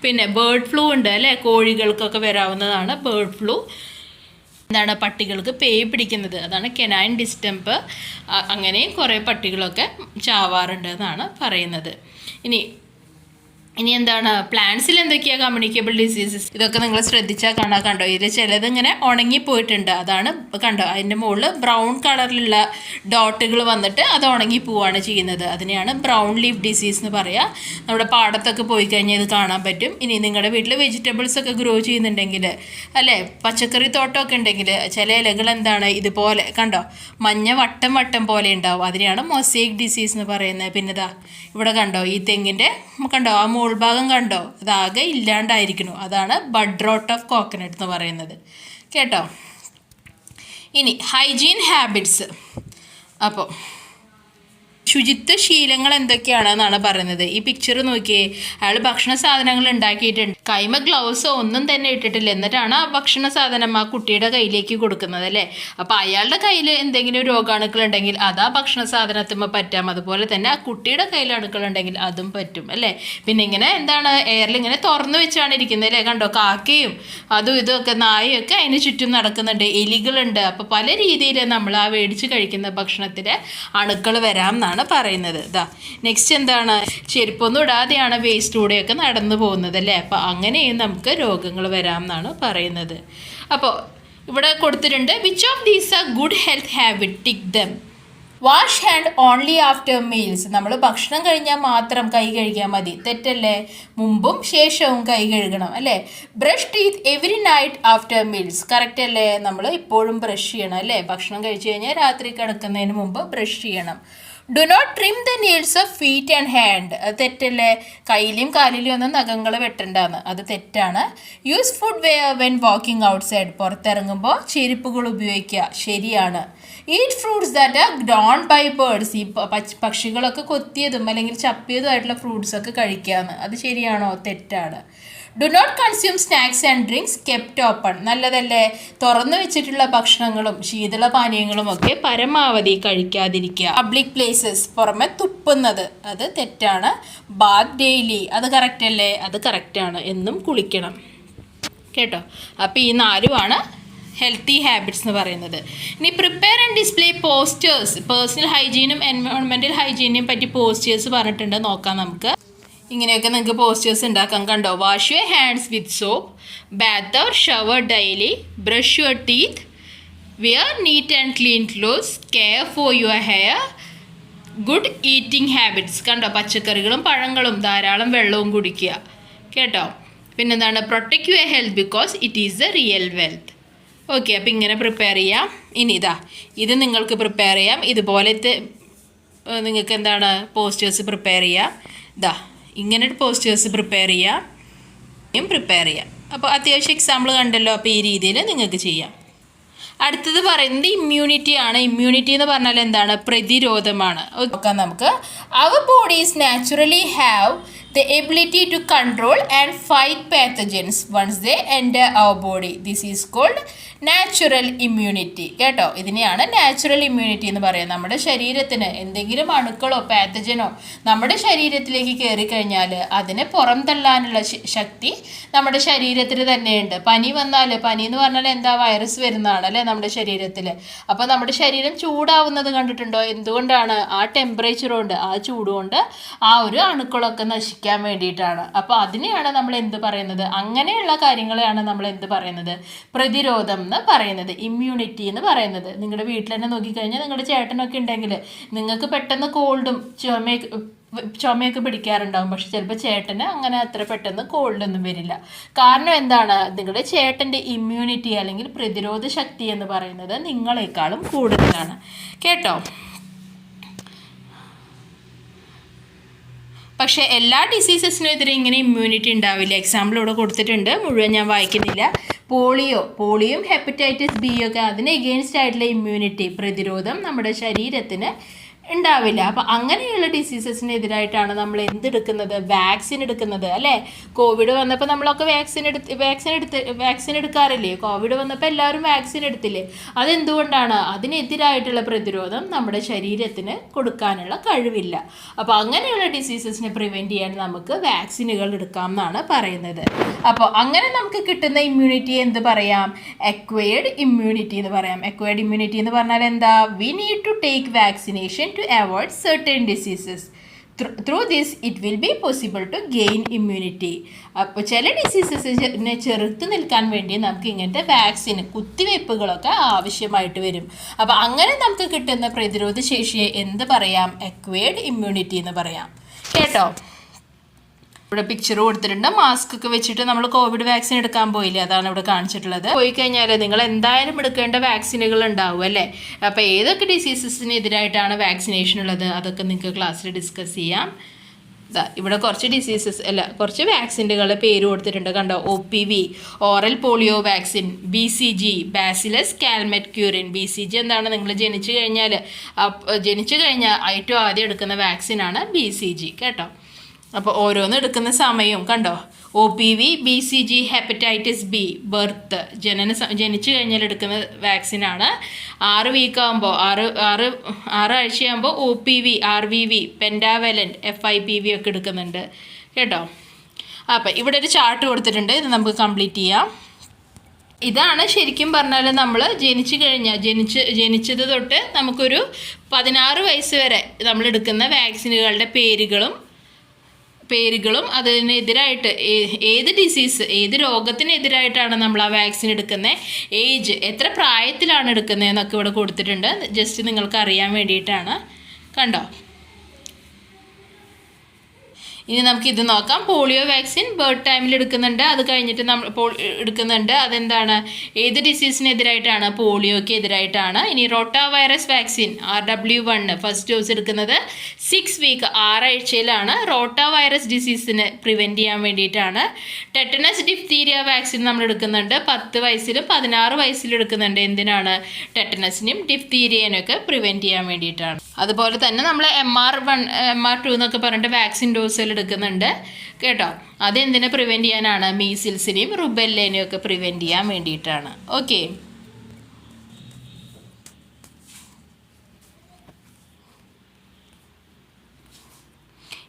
പിന്നെ ബേർഡ് ഫ്ലൂ ഉണ്ട് അല്ലേ, കോഴികൾക്കൊക്കെ വരാവുന്നതാണ് ബേർഡ് ഫ്ലൂ. എന്താണ്, പട്ടികൾക്ക് പേയ് പിടിക്കുന്നത്, അതാണ് കെനൈൻ ഡിസ്റ്റംപ്. അങ്ങനെയും കുറേ പട്ടികളൊക്കെ ചാവാറുണ്ട് എന്നാണ് പറയുന്നത്. ഇനി എന്താണ്, പ്ലാന്റ്സിൽ എന്തൊക്കെയാണ് കമ്മ്യൂണിക്കബിൾ ഡിസീസസ്, ഇതൊക്കെ നിങ്ങൾ ശ്രദ്ധിച്ചാൽ കാണാൻ കണ്ടോ, ഇതിൽ ചിലത് ഇങ്ങനെ ഉണങ്ങിപ്പോയിട്ടുണ്ട്. അതാണ് കണ്ടോ, അതിൻ്റെ മുകളിൽ ബ്രൗൺ കളറിലുള്ള ഡോട്ടുകൾ വന്നിട്ട് അത് ഉണങ്ങി പോവുകയാണ് ചെയ്യുന്നത്. അതിനെയാണ് ബ്രൗൺ ലീഫ് ഡിസീസ് എന്ന് പറയുക. നമ്മുടെ പാടത്തൊക്കെ പോയി കഴിഞ്ഞാൽ ഇത് കാണാൻ പറ്റും. ഇനി നിങ്ങളുടെ വീട്ടിൽ വെജിറ്റബിൾസ് ഒക്കെ ഗ്രോ ചെയ്യുന്നുണ്ടെങ്കിൽ അല്ലേ, പച്ചക്കറി തോട്ടമൊക്കെ ഉണ്ടെങ്കിൽ ചില ഇലകൾ എന്താണ് ഇതുപോലെ കണ്ടോ മഞ്ഞ വട്ടം വട്ടം പോലെ ഉണ്ടാവും. അതിനെയാണ് മൊസൈക്ക് ഡിസീസ് എന്ന് പറയുന്നത്. പിന്നെ ഇതാ ഇവിടെ കണ്ടോ, ഈ തെങ്ങിൻ്റെ കണ്ടോ ആ ഭാഗം കണ്ടോ, അതാകെ ഇല്ലാണ്ടായിരിക്കുന്നു. അതാണ് ബഡ് റോട്ട് ഓഫ് കോക്കനട്ട് എന്ന് പറയുന്നത് കേട്ടോ. ഇനി ഹൈജീൻ ഹാബിറ്റ്സ്, അപ്പോൾ ശുചിത്വ ശീലങ്ങൾ എന്തൊക്കെയാണെന്നാണ് പറയുന്നത്. ഈ പിക്ചർ നോക്കിയേ, അയാൾ ഭക്ഷണ സാധനങ്ങൾ ഉണ്ടാക്കിയിട്ടുണ്ട്, കൈമ ഗ്ലൗസോ ഒന്നും തന്നെ ഇട്ടിട്ടില്ല, എന്നിട്ടാണ് ആ ഭക്ഷണ സാധനം ആ കുട്ടിയുടെ കയ്യിലേക്ക് കൊടുക്കുന്നത് അല്ലേ. അപ്പോൾ അയാളുടെ കയ്യിൽ എന്തെങ്കിലും രോഗാണുക്കൾ ഉണ്ടെങ്കിൽ അത് ആ ഭക്ഷണ സാധനത്തുമ്പോൾ പറ്റാം, അതുപോലെ തന്നെ ആ കുട്ടിയുടെ കയ്യിൽ അണുക്കൾ ഉണ്ടെങ്കിൽ അതും പറ്റും അല്ലേ. പിന്നെ ഇങ്ങനെ എന്താണ്, എയറിൽ ഇങ്ങനെ തുറന്നു വെച്ചാണ് ഇരിക്കുന്നത് അല്ലേ, കണ്ടോ കാക്കയും അതും ഇതൊക്കെ നായയൊക്കെ അതിന് ചുറ്റും നടക്കുന്നുണ്ട്, എലികളുണ്ട്. അപ്പോൾ പല രീതിയിൽ നമ്മൾ ആ മേടിച്ച് കഴിക്കുന്ന ഭക്ഷണത്തിൽ അണുക്കൾ വരാം എന്നാണ് പറയുന്നത്. ഇതാ നെക്സ്റ്റ് എന്താണ്, ചെരുപ്പൊന്നും ഇടാതെയാണ് വേസ്റ്റിലൂടെയൊക്കെ നടന്നു പോകുന്നത് അല്ലേ. അപ്പോൾ അങ്ങനെയും നമുക്ക് രോഗങ്ങൾ വരാം എന്നാണ് പറയുന്നത്. അപ്പോൾ ഇവിടെ കൊടുത്തിട്ടുണ്ട്, which of these are good health habit, tick dum. Wash hand only after meals, നമ്മൾ ഭക്ഷണം കഴിഞ്ഞാൽ മാത്രം കൈ കഴുകിയാൽ മതി, തെറ്റല്ലേ. മുമ്പും ശേഷവും കൈ കഴുകണം അല്ലേ. Brush teeth every night after meals, correct അല്ലേ. നമ്മൾ ഇപ്പോഴും ബ്രഷ് ചെയ്യണം അല്ലേ, ഭക്ഷണം കഴിച്ചു കഴിഞ്ഞാൽ രാത്രി കിടക്കുന്നതിന് മുമ്പ് ബ്രഷ് ചെയ്യണം. Do not trim the nails of feet and hand, അത് തെറ്റല്ലേ. കയ്യിലും കാലിലും ഒന്നും നഖങ്ങൾ വെട്ടണ്ടാന്ന്, അത് തെറ്റാണ്. Use footwear when walking outside, പുറത്തിറങ്ങുമ്പോൾ ചെരുപ്പുകൾ ഉപയോഗിക്കുക, ശരിയാണ്. Eat fruits that are grown by birds, ഈ പക്ഷികളൊക്കെ കൊത്തിയതും അല്ലെങ്കിൽ ചപ്പിയതുമായിട്ടുള്ള ഫ്രൂട്ട്സൊക്കെ കഴിക്കാമെന്ന്, അത് ശരിയാണോ, തെറ്റാണ്. Do not consume snacks and drinks kept open, നല്ലതല്ലേ. തുറന്നു വെച്ചിട്ടുള്ള ഭക്ഷണങ്ങളും ശീതള പാനീയങ്ങളും ഒക്കെ പരമാവധി കഴിക്കാതിരിക്കുക. പബ്ലിക് പ്ലേസസ്, പുറമെ തുപ്പുന്നത്, അത് തെറ്റാണ്. ബാത്ത് ഡെയിലി, അത് കറക്റ്റ് അല്ലേ, അത് കറക്റ്റാണ്, എന്നും കുളിക്കണം കേട്ടോ. അപ്പോൾ ഈ 4 ഹെൽത്തി ഹാബിറ്റ്സ് എന്ന് പറയുന്നത്. ഇനി prepare and display posters, personal ഹൈജീനും എൻവയോൺമെൻറ്റൽ ഹൈജീനെയും പറ്റി പോസ്റ്റേഴ്സ് പറഞ്ഞിട്ടുണ്ട്, നോക്കാം നമുക്ക്. ഇങ്ങനെയൊക്കെ നിങ്ങൾക്ക് പോസ്റ്റേഴ്സ് ഉണ്ടാക്കാം കണ്ടോ. Wash your hands with soap, bath or shower daily, brush your teeth, wear neat and clean clothes, care for your hair, good eating habits, കണ്ടോ പച്ചക്കറികളും പഴങ്ങളും ധാരാളം വെള്ളവും കുടിക്കുക കേട്ടോ. പിന്നെന്താണ്, protect your health because it is the real wealth. Okay, അപ്പോൾ ഇങ്ങനെ പ്രിപ്പയർ ചെയ്യാം. ഇനി ഇത് നിങ്ങൾക്ക് പ്രിപ്പയർ ചെയ്യാം, ഇതുപോലത്തെ നിങ്ങൾക്ക് എന്താണ് പോസ്റ്റേഴ്സ് പ്രിപ്പയർ ചെയ്യാം. ഇങ്ങനെ പോസ്റ്റേഴ്സ് പ്രിപ്പയർ ചെയ്യാം. അപ്പോൾ അത്യാവശ്യം എക്സാമ്പിൾ കണ്ടല്ലോ, അപ്പോൾ ഈ രീതിയിൽ നിങ്ങൾക്ക് ചെയ്യാം. അടുത്തത് പറയുന്നത് ഇമ്മ്യൂണിറ്റി ആണ്. ഇമ്മ്യൂണിറ്റി എന്ന് പറഞ്ഞാൽ എന്താണ്, പ്രതിരോധമാണ്. നോക്കാം നമുക്ക്. Our bodies naturally have the ability to control and fight pathogens once they enter our body. This is called natural immunity. കേട്ടോ, ഇതിനെയാണ് നാച്ചുറൽ ഇമ്മ്യൂണിറ്റി എന്ന് പറയുന്നത്. നമ്മുടെ ശരീരത്തിന് എന്തെങ്കിലും അണുക്കളോ പാത്തജനോ നമ്മുടെ ശരീരത്തിലേക്ക് കയറി കഴിഞ്ഞാൽ അതിനെ പുറംതള്ളാനുള്ള ശക്തി നമ്മുടെ ശരീരത്തിന് തന്നെയുണ്ട്. പനി വന്നാൽ, പനി എന്ന് പറഞ്ഞാൽ എന്താ, വൈറസ് വരുന്നതാണ് അല്ലേ നമ്മുടെ ശരീരത്തിൽ. അപ്പോൾ നമ്മുടെ ശരീരം ചൂടാവുന്നത് കണ്ടിട്ടുണ്ടോ? എന്തുകൊണ്ടാണ്? ആ ടെമ്പറേച്ചർ കൊണ്ട്, ആ ചൂട് കൊണ്ട് ആ ഒരു അണുക്കളൊക്കെ നശിക്കാൻ വേണ്ടിയിട്ടാണ്. അപ്പോൾ അതിനെയാണ് നമ്മൾ എന്ത് പറയുന്നത്? അങ്ങനെയുള്ള കാര്യങ്ങളെയാണ് നമ്മൾ എന്ത് പറയുന്നത്? പ്രതിരോധം എന്ന് പറയുന്നത്, ഇമ്മ്യൂണിറ്റി എന്ന് പറയുന്നത്. നിങ്ങളുടെ വീട്ടിൽ തന്നെ നോക്കിക്കഴിഞ്ഞാൽ നിങ്ങളുടെ ചേട്ടനൊക്കെ ഉണ്ടെങ്കിൽ നിങ്ങൾക്ക് പെട്ടെന്ന് കോൾഡും ചുമയൊക്കെ പിടിക്കാറുണ്ടാവും. പക്ഷെ ചിലപ്പോൾ ചേട്ടന് അങ്ങനെ അത്ര പെട്ടെന്ന് കോൾഡൊന്നും വരില്ല. കാരണം എന്താണ്? നിങ്ങളുടെ ചേട്ടൻ്റെ ഇമ്മ്യൂണിറ്റി അല്ലെങ്കിൽ പ്രതിരോധ ശക്തി എന്ന് പറയുന്നത് നിങ്ങളെക്കാളും കൂടുതലാണ്. കേട്ടോ, പക്ഷേ എല്ലാ ഡിസീസസിനും എതിരെ ഇങ്ങനെ ഇമ്മ്യൂണിറ്റി ഉണ്ടാവില്ല. എക്സാമ്പിൾ ഇവിടെ കൊടുത്തിട്ടുണ്ട്, മുഴുവൻ ഞാൻ വായിക്കുന്നില്ല. പോളിയോയും ഹെപ്പറ്റൈറ്റിസ് ബി ഒക്കെ അതിന് എഗെയിൻസ്റ്റ് ആയിട്ടുള്ള ഇമ്മ്യൂണിറ്റി, പ്രതിരോധം നമ്മുടെ ശരീരത്തിന് ഉണ്ടാവില്ല. അപ്പോൾ അങ്ങനെയുള്ള ഡിസീസസിനെതിരായിട്ടാണ് നമ്മൾ എന്തെടുക്കുന്നത്? വാക്സിൻ എടുക്കുന്നത് അല്ലേ? കോവിഡ് വന്നപ്പോൾ നമ്മളൊക്കെ വാക്സിൻ എടുക്കാറില്ലേ? കോവിഡ് വന്നപ്പോൾ എല്ലാവരും വാക്സിൻ എടുത്തില്ലേ? അതെന്തുകൊണ്ടാണ്? അതിനെതിരായിട്ടുള്ള പ്രതിരോധം നമ്മുടെ ശരീരത്തിന് കൊടുക്കാനുള്ള കഴിവില്ല. അപ്പോൾ അങ്ങനെയുള്ള ഡിസീസസിനെ പ്രിവെൻറ്റ് ചെയ്യാൻ നമുക്ക് വാക്സിനുകൾ എടുക്കാം എന്നാണ് പറയുന്നത്. അപ്പോൾ അങ്ങനെ നമുക്ക് കിട്ടുന്ന ഇമ്മ്യൂണിറ്റി എന്ത് പറയാം? അക്വയർഡ് ഇമ്മ്യൂണിറ്റി എന്ന് പറയാം. അക്വയർഡ് ഇമ്മ്യൂണിറ്റി എന്ന് പറഞ്ഞാൽ എന്താ? We need to take vaccination to avoid certain diseases. Through this it will be possible to gain immunity. അപ്പോൾ ചില ഡിസീസസിനെ ചെറുത്ത് നിൽക്കാൻ വേണ്ടി നമുക്ക് ഇങ്ങനത്തെ വാക്സിൻ, കുത്തിവയ്പ്പുകളൊക്കെ ആവശ്യമായിട്ട് വരും. അപ്പോൾ അങ്ങനെ നമുക്ക് കിട്ടുന്ന പ്രതിരോധ ശേഷിയെ എന്ത് പറയാം? അക്വയർഡ് ഇമ്മ്യൂണിറ്റി എന്ന് പറയാം. കേട്ടോ, ഇവിടെ പിക്ചർ കൊടുത്തിട്ടുണ്ട്. മാസ്ക് ഒക്കെ വെച്ചിട്ട് നമ്മൾ കോവിഡ് വാക്സിൻ എടുക്കാൻ പോയില്ലേ, അതാണ് ഇവിടെ കാണിച്ചിട്ടുള്ളത്. പോയി കഴിഞ്ഞാൽ നിങ്ങൾ എന്തായാലും എടുക്കേണ്ട വാക്സിനുകൾ ഉണ്ടാവും അല്ലേ? അപ്പോൾ ഏതൊക്കെ ഡിസീസസിനെതിരായിട്ടാണ് വാക്സിനേഷൻ ഉള്ളത് അതൊക്കെ നിങ്ങൾക്ക് ക്ലാസ്സിൽ ഡിസ്കസ് ചെയ്യാം. ഇവിടെ കുറച്ച് വാക്സിനുകളുടെ പേര് കൊടുത്തിട്ടുണ്ട് കണ്ടോ. OPV oral polio vaccine, BCG bacillus Calmette Guerin. BCG എന്താണ്? നിങ്ങൾ ജനിച്ചു കഴിഞ്ഞാൽ ഏറ്റവും ആദ്യം എടുക്കുന്ന വാക്സിനാണ് BCG. കേട്ടോ, അപ്പോൾ ഓരോന്ന് എടുക്കുന്ന സമയവും കണ്ടോ. OPV, BCG, hepatitis B, birth ജനിച്ചു കഴിഞ്ഞാൽ എടുക്കുന്ന വാക്സിനാണ്. 6 വീക്കാകുമ്പോൾ 6 ആഴ്ചയാകുമ്പോൾ OPV, RVV, പെൻഡാവലൻറ്റ്, FIPV ഒക്കെ എടുക്കുന്നുണ്ട്. കേട്ടോ, അപ്പം ഇവിടെ ഒരു ചാർട്ട് കൊടുത്തിട്ടുണ്ട്, ഇത് നമുക്ക് കംപ്ലീറ്റ് ചെയ്യാം. ഇതാണ് ശരിക്കും പറഞ്ഞാൽ നമ്മൾ ജനിച്ചത് തൊട്ട് നമുക്കൊരു 16 വയസ്സ് വരെ നമ്മൾ എടുക്കുന്ന വാക്സിനുകളുടെ പേരുകളും അതിനെതിരായിട്ട് ഏത് രോഗത്തിനെതിരായിട്ടാണ് നമ്മൾ ആ വാക്സിൻ എടുക്കുന്നത്, ഏജ് എത്ര പ്രായത്തിലാണ് എടുക്കുന്നതെന്നൊക്കെ ഇവിടെ കൊടുത്തിട്ടുണ്ട്. ജസ്റ്റ് നിങ്ങൾക്ക് അറിയാൻ വേണ്ടിയിട്ടാണ്. കണ്ടോ, ഇനി നമുക്കിത് നോക്കാം. പോളിയോ വാക്സിൻ ബർത്ത് ടൈമിൽ എടുക്കുന്നുണ്ട്, അത് കഴിഞ്ഞിട്ട് നമ്മൾ എടുക്കുന്നുണ്ട്. അതെന്താണ്? ഏത് ഡിസീസിനെതിരായിട്ടാണ്? പോളിയോയ്ക്ക് എതിരായിട്ടാണ്. ഇനി റോട്ട virus vaccine RW1 first dose എടുക്കുന്നത് 6 വീക്ക് 6 ആഴ്ചയിലാണ്. റോട്ട വൈറസ് ഡിസീസിന് പ്രിവെൻറ്റ് ചെയ്യാൻ വേണ്ടിയിട്ടാണ്. ടെറ്റനസ് ഡിഫ്തീരിയ വാക്സിൻ നമ്മൾ എടുക്കുന്നുണ്ട് 10 വയസ്സിലും 16 വയസ്സിലും എടുക്കുന്നുണ്ട്. എന്തിനാണ്? ടെറ്റനസിനും ഡിഫ്തീരിയനൊക്കെ പ്രിവെൻറ്റ് ചെയ്യാൻ വേണ്ടിയിട്ടാണ്. അതുപോലെ തന്നെ നമ്മൾ MR1 MR2 എന്നൊക്കെ പറഞ്ഞിട്ട് വാക്സിൻ ഡോസുകൾ എടുക്കുന്നുണ്ട്. കേട്ടോ, അതെന്തിനെ പ്രിവെൻറ്റ് ചെയ്യാനാണ്? മീസിൽസിനെയും റുബെല്ലേനെയും ഒക്കെ പ്രിവെൻറ്റ് ചെയ്യാൻ വേണ്ടിയിട്ടാണ്. ഓക്കെ,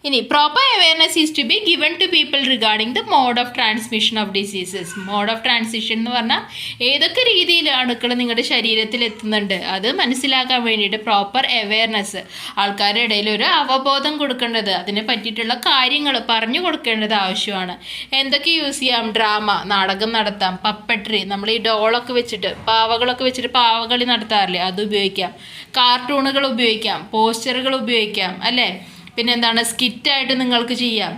ഇനി proper awareness is to be given to people regarding the mode of transmission of diseases. Mode of transmission എന്ന് പറഞ്ഞാൽ ഏതൊക്കെ രീതിയിൽ അണുക്കൾ നിങ്ങളുടെ ശരീരത്തിൽ എത്തുന്നുണ്ട് അത് മനസ്സിലാക്കാൻ വേണ്ടിയിട്ട് പ്രോപ്പർ അവയർനെസ്, ആൾക്കാരുടെ ഇടയിൽ ഒരു അവബോധം കൊടുക്കേണ്ടത്, അതിനെ പറ്റിയിട്ടുള്ള കാര്യങ്ങൾ പറഞ്ഞു കൊടുക്കേണ്ടത് ആവശ്യമാണ്. എന്തൊക്കെ യൂസ് ചെയ്യാം? ഡ്രാമ, നാടകം നടത്താം. പപ്പട്രി, നമ്മൾ ഈ ഡോളൊക്കെ വെച്ചിട്ട് പാവകളൊക്കെ വെച്ചിട്ട് പാവകളി നടത്താറില്ലേ, അത് ഉപയോഗിക്കാം. കാർട്ടൂണുകൾ ഉപയോഗിക്കാം, പോസ്റ്ററുകൾ ഉപയോഗിക്കാം അല്ലേ. പിന്നെ എന്താണ്? സ്കിറ്റായിട്ട് നിങ്ങൾക്ക് ചെയ്യാം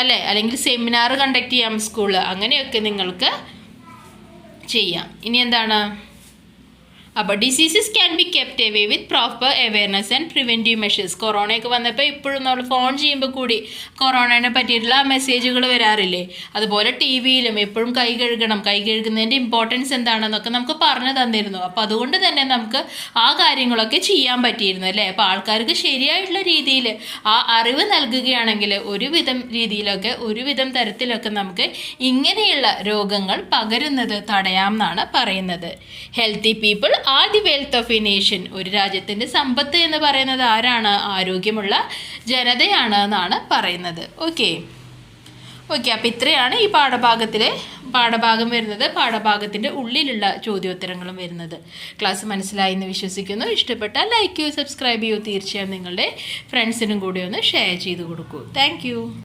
അല്ലേ, അല്ലെങ്കിൽ സെമിനാർ കണ്ടക്ട് ചെയ്യാം സ്കൂളിൽ, അങ്ങനെയൊക്കെ നിങ്ങൾക്ക് ചെയ്യാം. ഇനി എന്താണ്? അപ്പോൾ diseases can be kept away with proper awareness and preventive measures. കൊറോണയൊക്കെ വന്നപ്പോൾ ഇപ്പോഴും നമ്മൾ ഫോൺ ചെയ്യുമ്പോൾ കൂടി കൊറോണയെ പറ്റിയിട്ടുള്ള മെസ്സേജുകൾ വരാറില്ലേ? അതുപോലെ ടി വിയിലും എപ്പോഴും കൈ കഴുകുന്നതിൻ്റെ ഇമ്പോർട്ടൻസ് എന്താണെന്നൊക്കെ നമുക്ക് പറഞ്ഞു തന്നിരുന്നു. അപ്പോൾ അതുകൊണ്ട് തന്നെ നമുക്ക് ആ കാര്യങ്ങളൊക്കെ ചെയ്യാൻ പറ്റിയിരുന്നു അല്ലേ? അപ്പോൾ ആൾക്കാർക്ക് ശരിയായിട്ടുള്ള രീതിയിൽ ആ അറിവ് നൽകുകയാണെങ്കിൽ ഒരുവിധം തരത്തിലൊക്കെ നമുക്ക് ഇങ്ങനെയുള്ള രോഗങ്ങൾ പകരുന്നത് തടയാം എന്നാണ് പറയുന്നത്. Healthy people are the wealth of A nation. ഒരു രാജ്യത്തിൻ്റെ സമ്പത്ത് എന്ന് പറയുന്നത് ആരാണ്? ആരോഗ്യമുള്ള ജനതയാണ് എന്നാണ് പറയുന്നത്. ഓക്കെ, അപ്പോൾ ഇത്രയാണ് ഈ പാഠഭാഗം വരുന്നത്. പാഠഭാഗത്തിൻ്റെ ഉള്ളിലുള്ള ചോദ്യോത്തരങ്ങളും വരുന്നത്. ക്ലാസ് മനസ്സിലായി എന്ന് വിശ്വസിക്കുന്നു. ഇഷ്ടപ്പെട്ടാൽ ലൈക്ക് ചെയ്യൂ, സബ്സ്ക്രൈബ് ചെയ്യൂ. തീർച്ചയായും നിങ്ങളുടെ ഫ്രണ്ട്സിനും കൂടി ഒന്ന് ഷെയർ ചെയ്ത് കൊടുക്കൂ. താങ്ക്